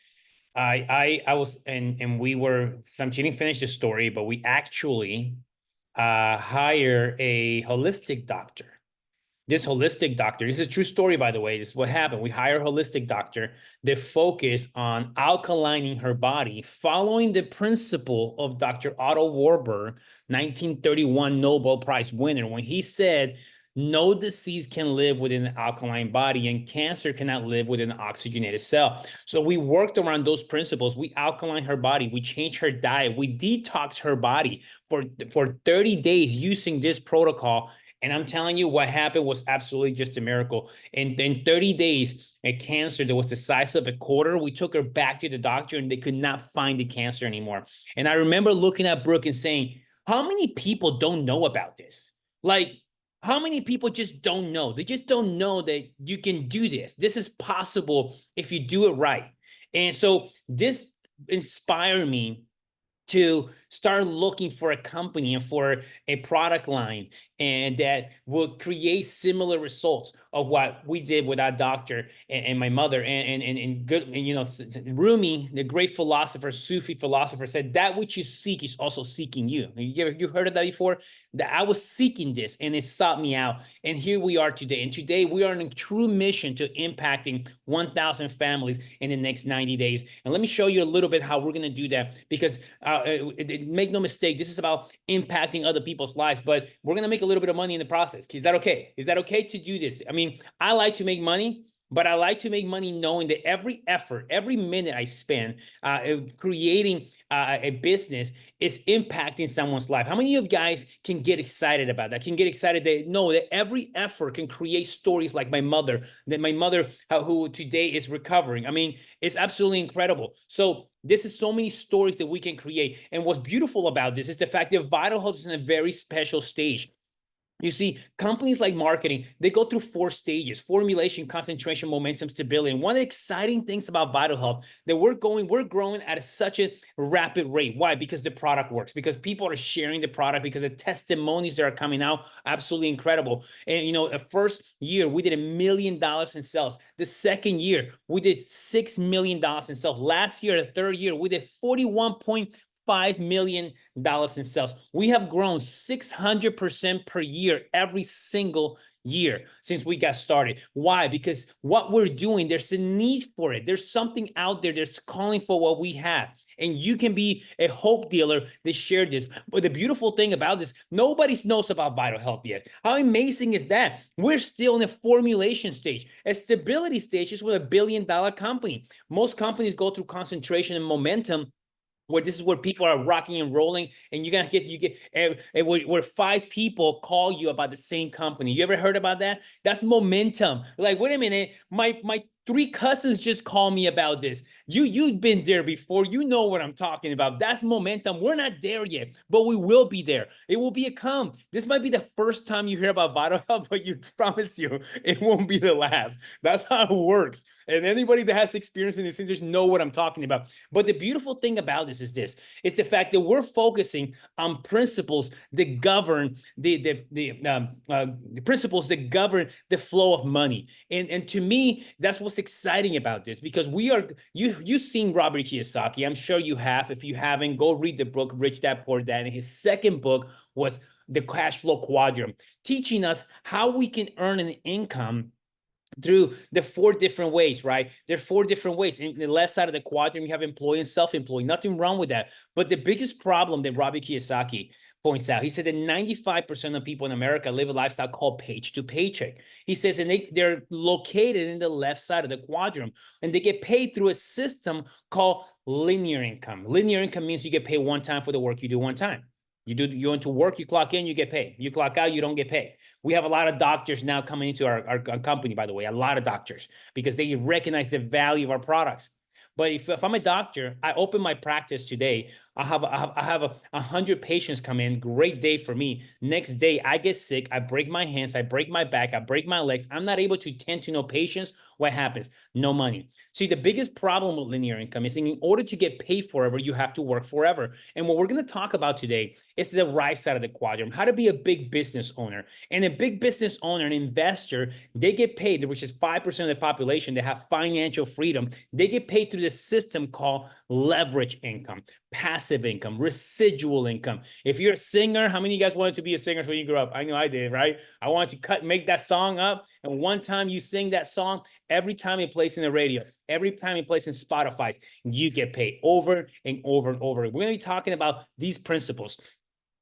I was, and we were, so she didn't finish the story, but we actually hire a holistic doctor. This holistic doctor, this is a true story, by the way. This is what happened. We hire a holistic doctor that focus on alkalining her body, following the principle of Dr. Otto Warburg, 1931 Nobel Prize winner, when he said, no disease can live within an alkaline body, and cancer cannot live within an oxygenated cell. So we worked around those principles. We alkaline her body. We changed her diet. We detoxed her body for 30 days using this protocol. And I'm telling you, what happened was absolutely just a miracle. And in 30 days, a cancer that was the size of a quarter, we took her back to the doctor and they could not find the cancer anymore. And I remember looking at Brooke and saying, how many people don't know about this? Like, how many people just don't know? They just don't know that you can do this. This is possible if you do it right. And so this inspired me to start looking for a company and for a product line, and that will create similar results of what we did with our doctor and my mother. And good, and Rumi, the great philosopher, Sufi philosopher, said that which you seek is also seeking you. You heard of that before? That I was seeking this and it sought me out. And here we are today. And today we are on a true mission to impacting 1,000 families in the next 90 days. And let me show you a little bit how we're going to do that, because make no mistake, this is about impacting other people's lives, but we're going to make a little bit of money in the process. Is that okay? Is that okay to do this? I mean, I like to make money, But I like to make money knowing that every effort, every minute I spend creating a business is impacting someone's life. How many of you guys can get excited about that? Can get excited that know that every effort can create stories like my mother, who today is recovering. I mean, it's absolutely incredible. So this is so many stories that we can create. And what's beautiful about this is the fact that Vital Health is in a very special stage. You see, companies like marketing, they go through 4 stages: formulation, concentration, momentum, stability. And one of the exciting things about Vital Health that we're growing at such a rapid rate. Why? Because the product works, because people are sharing the product, because the testimonies that are coming out, absolutely incredible. And the first year we did $1 million in sales. The second year we did $6 million in sales. Last year, the third year, we did $41.5 million in sales. We have grown 600% per year every single year since we got started. Why? Because what we're doing, there's a need for it. There's something out there that's calling for what we have. And you can be a hope dealer that shared this. But the beautiful thing about this, nobody knows about Vital Health yet. How amazing is that? We're still in a formulation stage. A stability stage is with $1 billion company. Most companies go through concentration and momentum, where this is where people are rocking and rolling, and where 5 people call you about the same company. You ever heard about that? That's momentum. Like, wait a minute, my 3 cousins just called me about this. You've been there before. You know what I'm talking about. That's momentum. We're not there yet, but we will be there. It will be a come. This might be the first time you hear about Vital Health, but you promise you it won't be the last. That's how it works. And anybody that has experience in this industry know what I'm talking about. But the beautiful thing about this is the fact that we're focusing on principles that govern the principles that govern the flow of money. And to me, that's what's exciting about this, because you've seen Robert Kiyosaki. I'm sure you have. If you haven't, go read the book Rich Dad Poor Dad. And his second book was The Cash Flow Quadrant, teaching us how we can earn an income through the 4 different ways, right? There are 4 different ways. In the left side of the quadrant, you have employee and self-employed. Nothing wrong with that. But the biggest problem that Robert Kiyosaki points out, he said that 95% of people in America live a lifestyle called page to paycheck. He says, and they're located in the left side of the quadrant, and they get paid through a system called linear income. Linear income means you get paid one time for the work you do one time. You into work, you clock in, you get paid. You clock out, you don't get paid. We have a lot of doctors now coming into our company, by the way, a lot of doctors, because they recognize the value of our products. But if I'm a doctor, I open my practice today, I have 100 patients come in, great day for me. Next day, I get sick, I break my hands, I break my back, I break my legs. I'm not able to tend to no patients. What happens? No money. See, the biggest problem with linear income is in order to get paid forever, you have to work forever. And what we're going to talk about today is the right side of the quadrant, how to be a big business owner. And a big business owner, an investor, they get paid, which is 5% of the population. They have financial freedom. They get paid through the system called leverage income, passive income, residual income. If you're a singer, how many of you guys wanted to be a singer when you grew up? I know I did, right? I wanted to make that song up. And one time you sing that song, every time it plays in the radio, every time it plays in Spotify, you get paid over and over and over. We're going to be talking about these principles.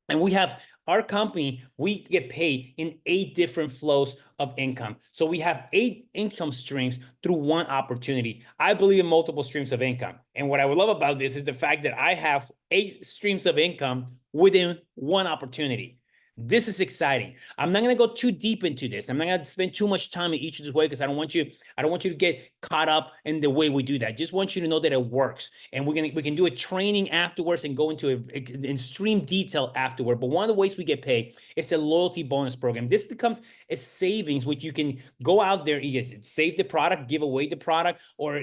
And we have our company, we get paid in 8 different flows of income. So we have 8 income streams through one opportunity. I believe in multiple streams of income. And what I would love about this is the fact that I have 8 streams of income within one opportunity. This is exciting. I'm not going to go too deep into this. I'm not going to spend too much time in each of this way, because I don't want you to get caught up in the way we do that. Just want you to know that it works. And we can do a training afterwards and go into extreme detail afterward. But one of the ways we get paid is a loyalty bonus program. This becomes a savings, which you can go out there, you save the product, give away the product, or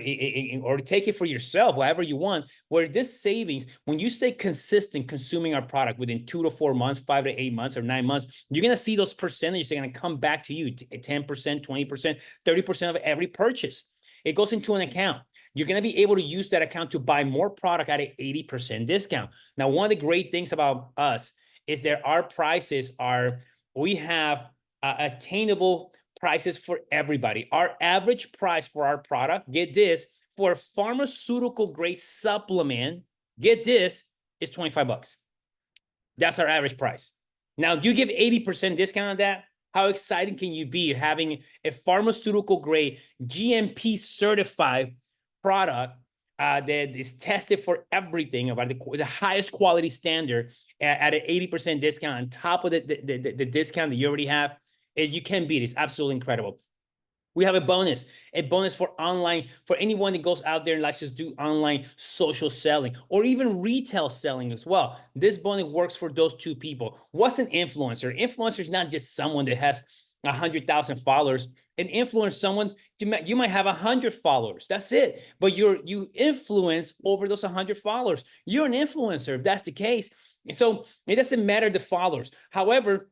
take it for yourself, whatever you want. Where this savings, when you stay consistent consuming our product within 2 to 4 months, 5 to 8 months, or 9 months, you're going to see those percentages are going to come back to you, 10%, 20%, 30% of every purchase. It goes into an account. You're going to be able to use that account to buy more product at an 80% discount. Now, one of the great things about us is that our prices we have attainable prices for everybody. Our average price for our product, get this, for a pharmaceutical grade supplement, get this, is $25. That's our average price. Now, do you give 80% discount on that? How exciting can you be having a pharmaceutical grade GMP certified product that is tested for everything about the highest quality standard at an 80% discount on top of the discount that you already have? You can beat it. It's absolutely incredible. We have a bonus for online, for anyone that goes out there and likes to do online social selling or even retail selling as well. This bonus works for those two people. What's an influencer? Influencer is not just someone that has 100,000 followers. An influencer, someone, you might have 100 followers. That's it. But you influence over those 100 followers. You're an influencer if that's the case. And so it doesn't matter the followers. However,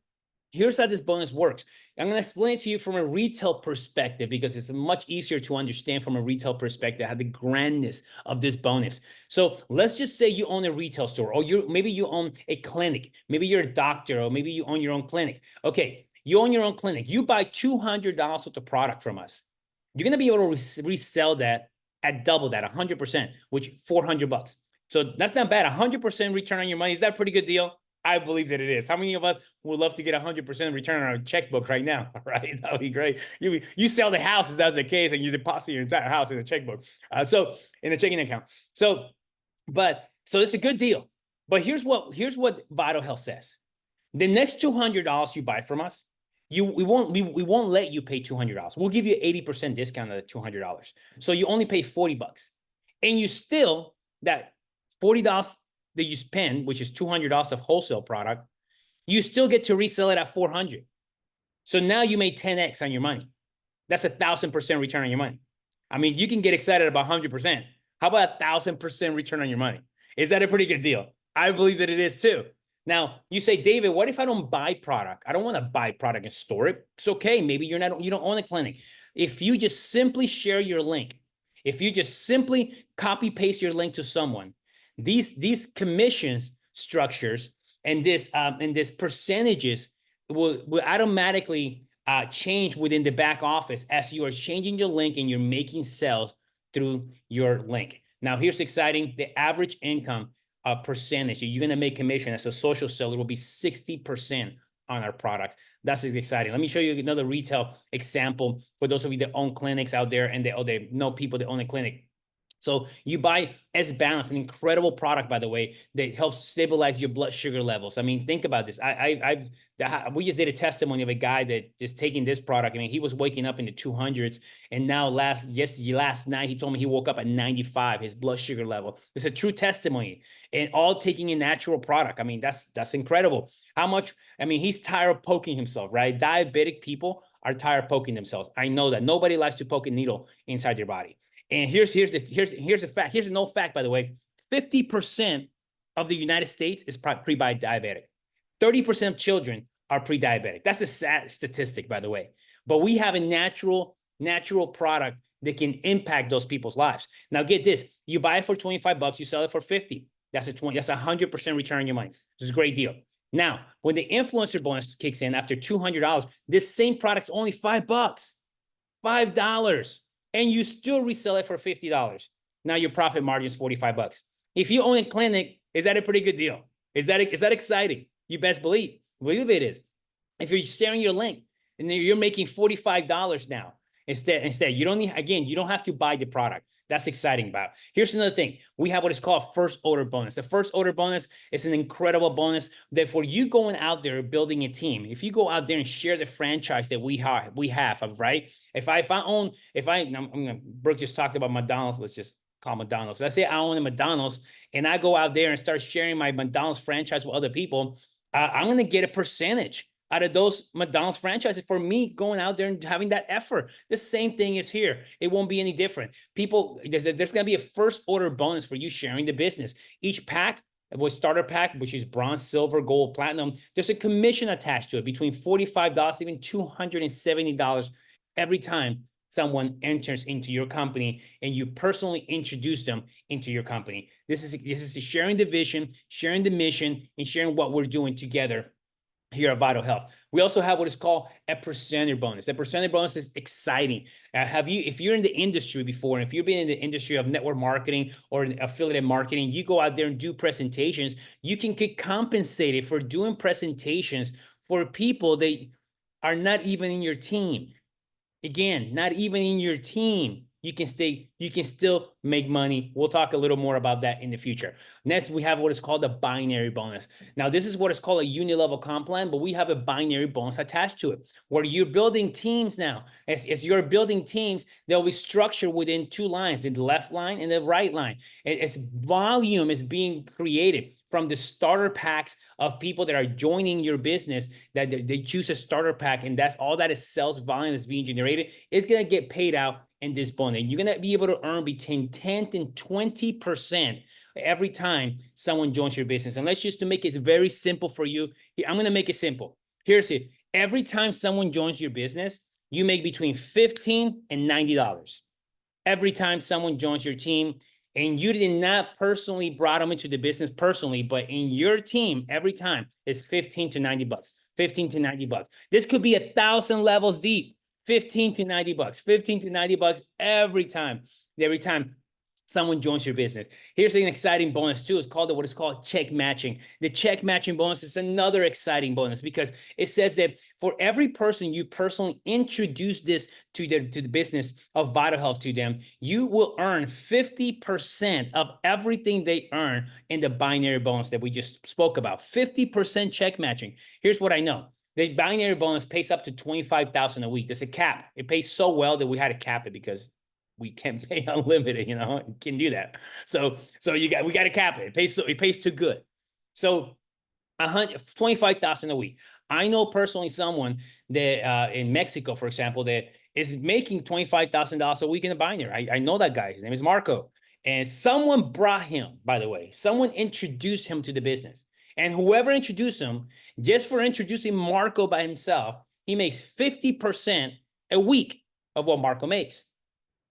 here's how this bonus works. I'm going to explain it to you from a retail perspective because it's much easier to understand from a retail perspective how the grandness of this bonus. So let's just say you own a retail store, or maybe you own a clinic. Maybe you're a doctor, or maybe you own your own clinic. Okay, you own your own clinic. You buy $200 worth of product from us. You're going to be able to resell that at double that, 100%, which $400. So that's not bad. 100% return on your money. Is that a pretty good deal? I believe that it is. How many of us would love to get 100% return on our checkbook right now? Right? That would be great. You sell the house if that's the case, and you deposit your entire house in a checkbook. So in a checking account. So it's a good deal. But here's what Vital Health says. The next $200 you buy from us, we won't let you pay $200. We'll give you an 80% discount of the $200. So you only pay $40. And you still, that $40 that you spend, which is $200 of wholesale product, you still get to resell it at $400. So now you made 10x on your money. That's 1,000% return on your money. I mean, you can get excited about 100%. How about 1,000% return on your money? Is that a pretty good deal? I believe that it is too. Now you say, David, what if I don't buy product? I don't want to buy product and store it. It's okay. Maybe you don't own a clinic. If you just simply share your link, if you just simply copy paste your link to someone, these commissions structures and this percentages will automatically change within the back office as you are changing your link and you're making sales through your link. Now, here's exciting. The average income percentage you're going to make commission as a social seller will be 60% on our products. That's exciting. Let me show you another retail example for those of you that own clinics out there and they know people that own a clinic. So you buy S-Balance, an incredible product, by the way, that helps stabilize your blood sugar levels. I mean, think about this. We just did a testimony of a guy that just taking this product. I mean, he was waking up in the 200s, and now last night he told me he woke up at 95, his blood sugar level. It's a true testimony, and all taking a natural product. I mean, that's incredible. How much? I mean, he's tired of poking himself, right? Diabetic people are tired of poking themselves. I know that nobody likes to poke a needle inside their body. And here's a fact. Here's a no fact, by the way. 50% of the United States is pre-diabetic. 30% of children are pre-diabetic. That's a sad statistic, by the way. But we have a natural product that can impact those people's lives. Now, get this. You buy it for $25, you sell it for $50. That's 100% return on your money. This is a great deal. Now, when the influencer bonus kicks in after $200, this same product's only $5. $5. And you still resell it for $50. Now your profit margin is $45. If you own a clinic, is that a pretty good deal? Is that exciting? You best believe it is. If you're sharing your link and you're making $45 now, instead you don't have to buy the product. That's exciting about. Here's another thing. We have what is called first order bonus. The first order bonus is an incredible bonus that for you going out there building a team, if you go out there and share the franchise that we have, right? Brooke just talked about McDonald's. Let's just call McDonald's. Let's say I own a McDonald's and I go out there and start sharing my McDonald's franchise with other people. I'm going to get a percentage out of those McDonald's franchises for me going out there and having that effort. The same thing is here. It won't be any different. People, there's going to be a first order bonus for you sharing the business. Each pack, with starter pack, which is bronze, silver, gold, platinum, there's a commission attached to it between $45, even $270 every time someone enters into your company and you personally introduce them into your company. This is sharing the vision, sharing the mission, and sharing what we're doing together here at Vital Health. We also have what is called a percentage bonus. A percentage bonus is exciting. If you're in the industry before, and if you've been in the industry of network marketing or affiliate marketing, you go out there and do presentations, you can get compensated for doing presentations for people that are not even in your team. Again, not even in your team. You can still make money. We'll talk a little more about that in the future. Next, we have what is called a binary bonus. Now, this is what is called a unit-level comp plan, but we have a binary bonus attached to it, where you're building teams now. As you're building teams, they'll be structured within two lines, the left line and the right line. As volume is being created from the starter packs of people that are joining your business, that they choose a starter pack, and that's all that is sales volume that's being generated, is going to get paid out in this bonus. You're going to be able to earn between 10 and 20% every time someone joins your business. And let's just to make it very simple for you, I'm going to make it simple. Here's it. Every time someone joins your business, you make between $15 and $90. Every time someone joins your team, and you did not personally brought them into the business personally, but in your team, every time it's 15 to 90 bucks, 15 to 90 bucks. This could be 1,000 levels deep, 15 to 90 bucks, 15 to 90 bucks every time someone joins your business. Here's an exciting bonus too. It's called what is called check matching. The check matching bonus is another exciting bonus because it says that for every person you personally introduce this to the business of Vital Health to them, you will earn 50% of everything they earn in the binary bonus that we just spoke about. 50% check matching. Here's what I know. The binary bonus pays up to $25,000 a week. There's a cap. It pays so well that we had to cap it because we can't pay unlimited, you know, you can do that. So we got to cap it. It pays too good. So 25,000 a week. I know personally someone that in Mexico, for example, that is making $25,000 a week in a binary. I know that guy. His name is Marco. And someone brought him, by the way, someone introduced him to the business. And whoever introduced him, just for introducing Marco by himself, he makes 50% a week of what Marco makes.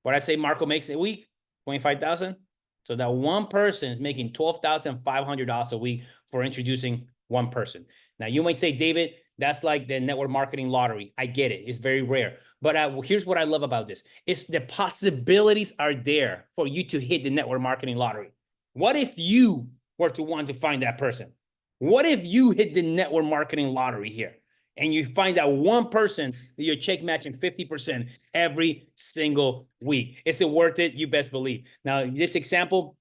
What I say Marco makes a week, 25,000. So that one person is making $12,500 a week for introducing one person. Now you might say, David, that's like the network marketing lottery. I get it. It's very rare. But here's what I love about this. It's the possibilities are there for you to hit the network marketing lottery. What if you were to want to find that person? What if you hit the network marketing lottery here? And you find that one person that you're check matching 50% every single week. Is it worth it? You best believe. Now, this example,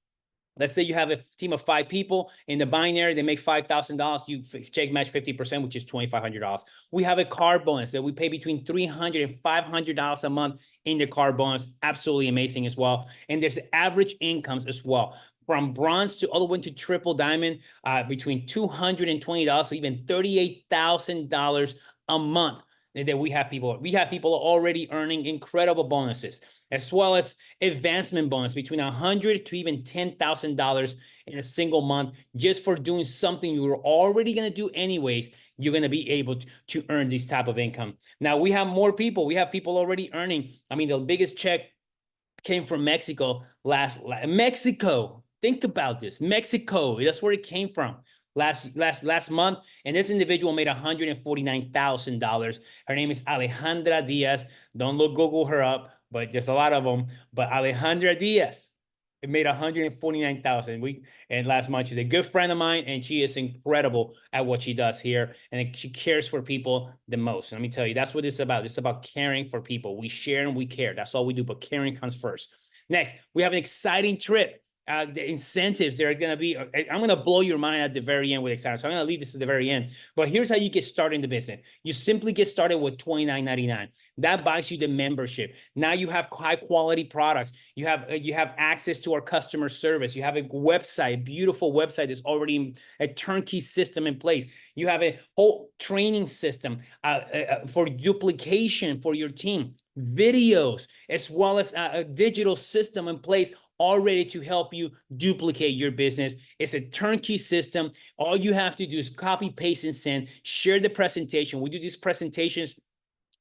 let's say you have a team of 5 people in the binary, they make $5,000. You check match 50%, which is $2,500. We have a car bonus that we pay between $300 and $500 a month in the car bonus. Absolutely amazing as well. And there's average incomes as well. From bronze to all the way to triple diamond, between $220 to even $38,000 a month that we have people. We have people already earning incredible bonuses, as well as advancement bonus between $100 to even $10,000 in a single month, just for doing something you were already going to do anyways. You're going to be able to earn this type of income. Now we have more people. We have people already earning. I mean, the biggest check came from Mexico Mexico. Think about this. Mexico, that's where it came from last month. And this individual made $149,000. Her name is Alejandra Diaz. Don't Google her up, but there's a lot of them. But Alejandra Diaz, it made $149,000 and last month. She's a good friend of mine, and she is incredible at what she does here. And she cares for people the most. Let me tell you, that's what it's about. It's about caring for people. We share and we care. That's all we do, but caring comes first. Next, we have an exciting trip. The incentives, they're going to be, I'm going to blow your mind at the very end with excitement. So I'm going to leave this to the very end. But here's how you get started in the business. You simply get started with $29.99. That buys you the membership. Now you have high quality products. You have access to our customer service. You have a website, beautiful website that's already a turnkey system in place. You have a whole training system for duplication for your team, videos, as well as a digital system in place already to help you duplicate your business. It's a turnkey system. All you have to do is copy, paste, and send. Share the presentation. We do these presentations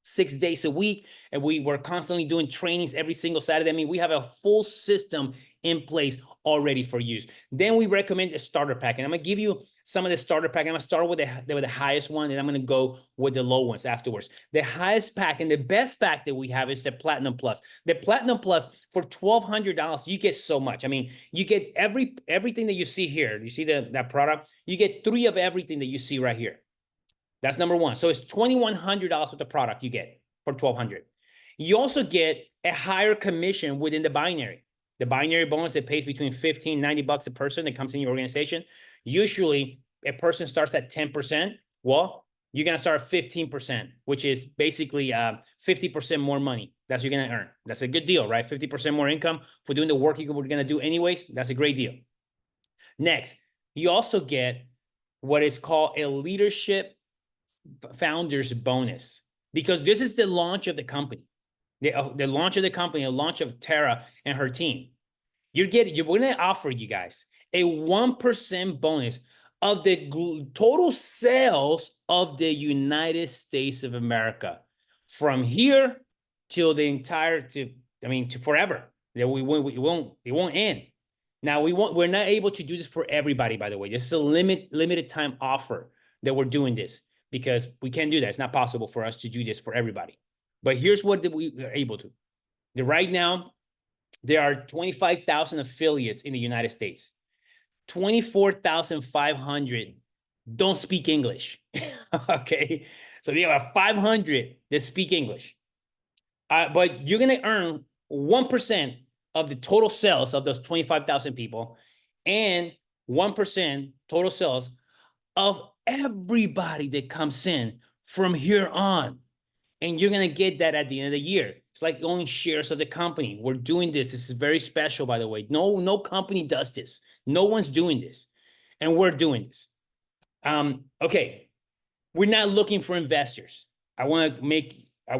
6 days a week, and we're constantly doing trainings every single Saturday. I mean, we have a full system in place already for use. Then we recommend a starter pack, and I'm gonna give you some of the starter pack. I'm gonna start with the highest one, and I'm gonna go with the low ones afterwards. The highest pack and the best pack that we have is the Platinum Plus. The Platinum Plus, for $1,200, you get so much. I mean, you get everything that you see here. You see that product? You get 3 of everything that you see right here. That's number one. So it's $2,100 worth of product you get for $1,200. You also get a higher commission within the binary. The binary bonus that pays between 15 and $90 a person that comes in your organization. Usually a person starts at 10%. Well, you're going to start at 15%, which is basically 50% more money. That's what you're going to earn. That's a good deal, right? 50% more income for doing the work you were going to do anyways. That's a great deal. Next, you also get what is called a leadership founders bonus, because this is the launch of the company. The launch of the company, the launch of Tara and her team. We're going to offer you guys a 1% bonus of the total sales of the United States of America, from here till the entire, to forever. That it won't end. Now we're not able to do this for everybody, by the way. This is a limited time offer that we're doing this, because we can't do that. It's not possible for us to do this for everybody. But here's what we are able to. Right now, there are 25,000 affiliates in the United States. 24,500 don't speak English. Okay, so you have 500 that speak English. But you're going to earn 1% of the total sales of those 25,000 people, and 1% total sales of everybody that comes in from here on. And you're going to get that at the end of the year. It's like owning shares of the company. We're doing this. This is very special, by the way. No company does this. No one's doing this. And we're doing this. Okay. We're not looking for investors. We're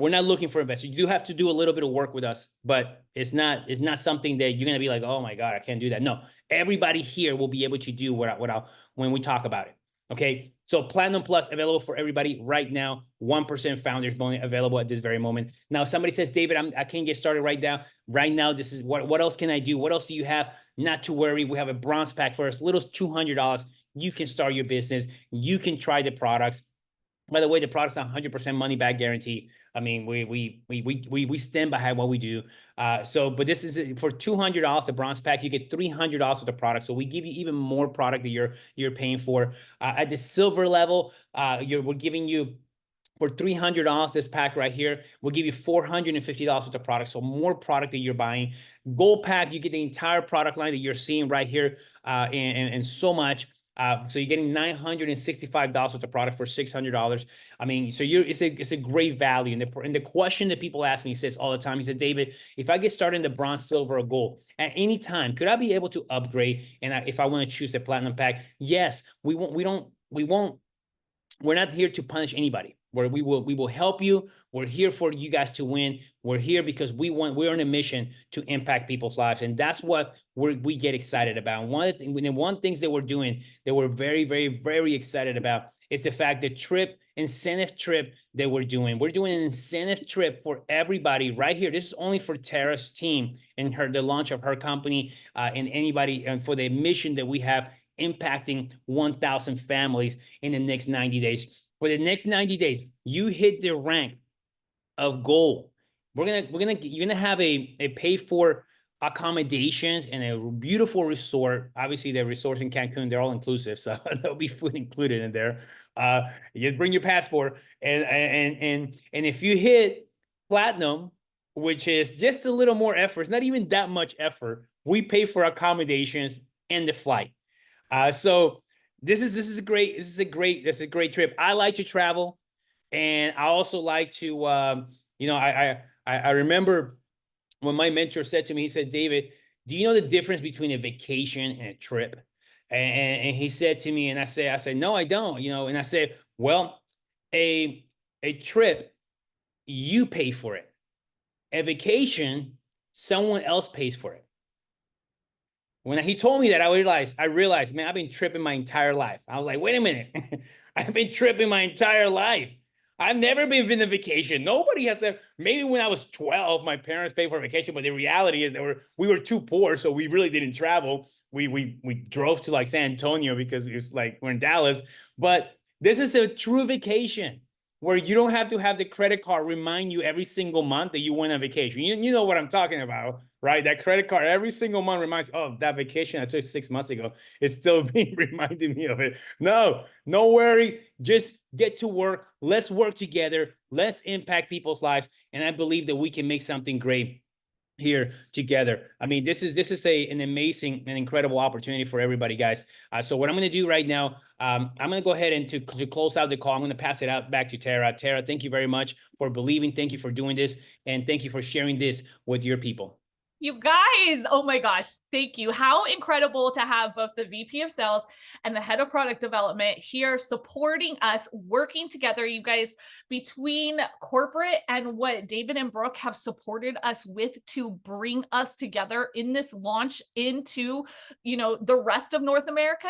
not looking for investors. You do have to do a little bit of work with us, but it's not something that you're going to be like, oh my God, I can't do that. No, everybody here will be able to do when we talk about it. Okay. So Platinum Plus available for everybody right now. 1% founders bonus available at this very moment. Now, somebody says, David, I can't get started right now. Right now, this is what else can I do? What else do you have? Not to worry. We have a bronze pack for as little as $200. You can start your business. You can try the products. By the way, the product's 100% money back guarantee. I mean, we stand behind what we do. But this is for $200, the bronze pack. You get $300 with the product. So we give you even more product that you're paying for. At the silver level, we're giving you, for $300, this pack right here, we'll give you $450 with the product. So more product that you're buying. Gold pack, you get the entire product line that you're seeing right here, and so much. So you're getting $965 with the product for $600. I mean, so it's a great value. And the question that people ask me, he says all the time, he said, David, if I get started in the bronze, silver, or gold at any time, could I be able to upgrade? And if I want to choose the platinum pack? Yes. We're not here to punish anybody. We will help you. We're here for you guys to win. We're here because we're on a mission to impact people's lives. And that's what we get excited about. And one of the things that we're doing that we're very, very, very excited about is the fact that incentive trip that we're doing. We're doing an incentive trip for everybody right here. This is only for Tara's team and the launch of her company, and anybody, and for the mission that we have, impacting 1,000 families in the next 90 days. For the next 90 days, you hit the rank of gold. You're gonna have a paid for accommodations and a beautiful resort. Obviously, the resorts in Cancun, they're all inclusive, so there'll be food included in there. You bring your passport, and if you hit platinum, which is just a little more effort, it's not even that much effort, we pay for accommodations and the flight. So this is a great trip. I like to travel, and I also like to, I remember when my mentor said to me, he said, David, do you know the difference between a vacation and a trip? And he said to me, and I said, no, I don't, and I said, well, a trip, you pay for it. A vacation, someone else pays for it. When he told me that, I realized, man, I've been tripping my entire life. I was like, wait a minute. I've been tripping my entire life. I've never been on a vacation. Nobody has that. Maybe when I was 12, my parents paid for a vacation, but the reality is that we were too poor, so we really didn't travel. We drove to like San Antonio because it was like we're in Dallas. But this is a true vacation where you don't have to have the credit card remind you every single month that you went on vacation. You know what I'm talking about, right? That credit card every single month reminds, oh, that vacation I took 6 months ago is still being reminding me of it. No worries. Just get to work. Let's work together. Let's impact people's lives. And I believe that we can make something great here together. I mean, this is an amazing and incredible opportunity for everybody, guys. So what I'm going to do right now, I'm going to go ahead and to close out the call, I'm going to pass it out back to Tara. Tara, thank you very much for believing. Thank you for doing this. And thank you for sharing this with your people. You guys, oh my gosh, thank you. How incredible to have both the VP of Sales and the Head of Product Development here supporting us, working together. You guys, between corporate and what David and Brooke have supported us with to bring us together in this launch into, the rest of North America.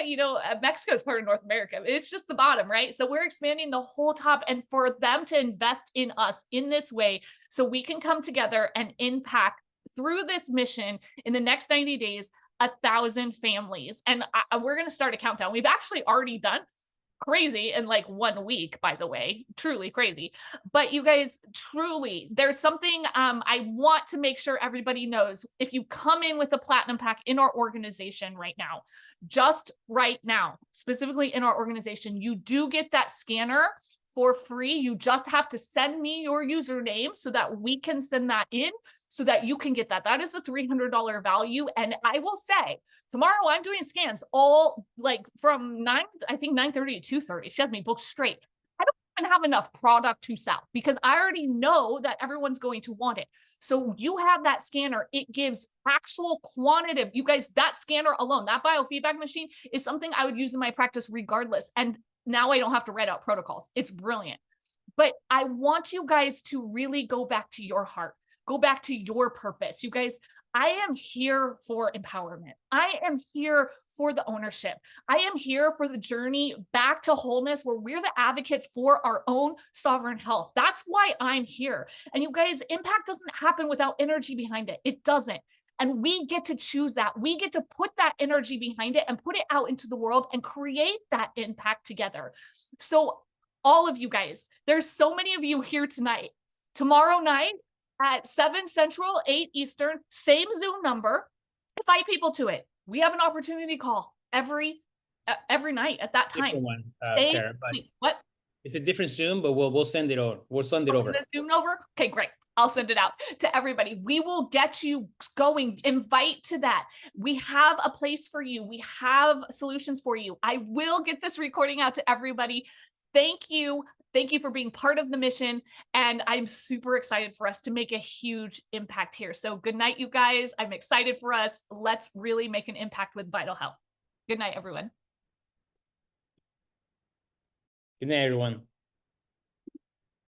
Mexico is part of North America. It's just the bottom, right? So we're expanding the whole top, and for them to invest in us in this way so we can come together and impact through this mission in the next 90 days, 1,000 families. And we're going to start a countdown. We've actually already done crazy in like 1 week, by the way, truly crazy. But you guys, truly, there's something I want to make sure everybody knows. If you come in with a platinum pack in our organization right now, just right now, specifically in our organization, you do get that scanner for free. You just have to send me your username so that we can send that in so that you can get that. That is a $300 value. And I will say tomorrow I'm doing scans all like from 9:30 to 2:30. She has me booked straight. I don't even have enough product to sell because I already know that everyone's going to want it. So you have that scanner. It gives actual quantitative. You guys, that scanner alone, that biofeedback machine is something I would use in my practice regardless. And now I don't have to write out protocols. It's brilliant. But I want you guys to really go back to your heart, go back to your purpose. You guys, I am here for empowerment. I am here for the ownership. I am here for the journey back to wholeness where we're the advocates for our own sovereign health. That's why I'm here. And you guys, impact doesn't happen without energy behind it. It doesn't. And we get to choose that. We get to put that energy behind it and put it out into the world and create that impact together. So all of you guys, there's so many of you here tonight. Tomorrow night at 7 Central, 8 Eastern, same Zoom number. Invite people to it. We have an opportunity call every night at that time. One, Tara, what? It's a different Zoom, but we'll send it over. We'll send it over. Send the Zoom over? Okay, great. I'll send it out to everybody. We will get you going. Invite to that. We have a place for you. We have solutions for you. I will get this recording out to everybody. Thank you. Thank you for being part of the mission. And I'm super excited for us to make a huge impact here. So good night, you guys. I'm excited for us. Let's really make an impact with Vital Health. Good night, everyone. Good night, everyone.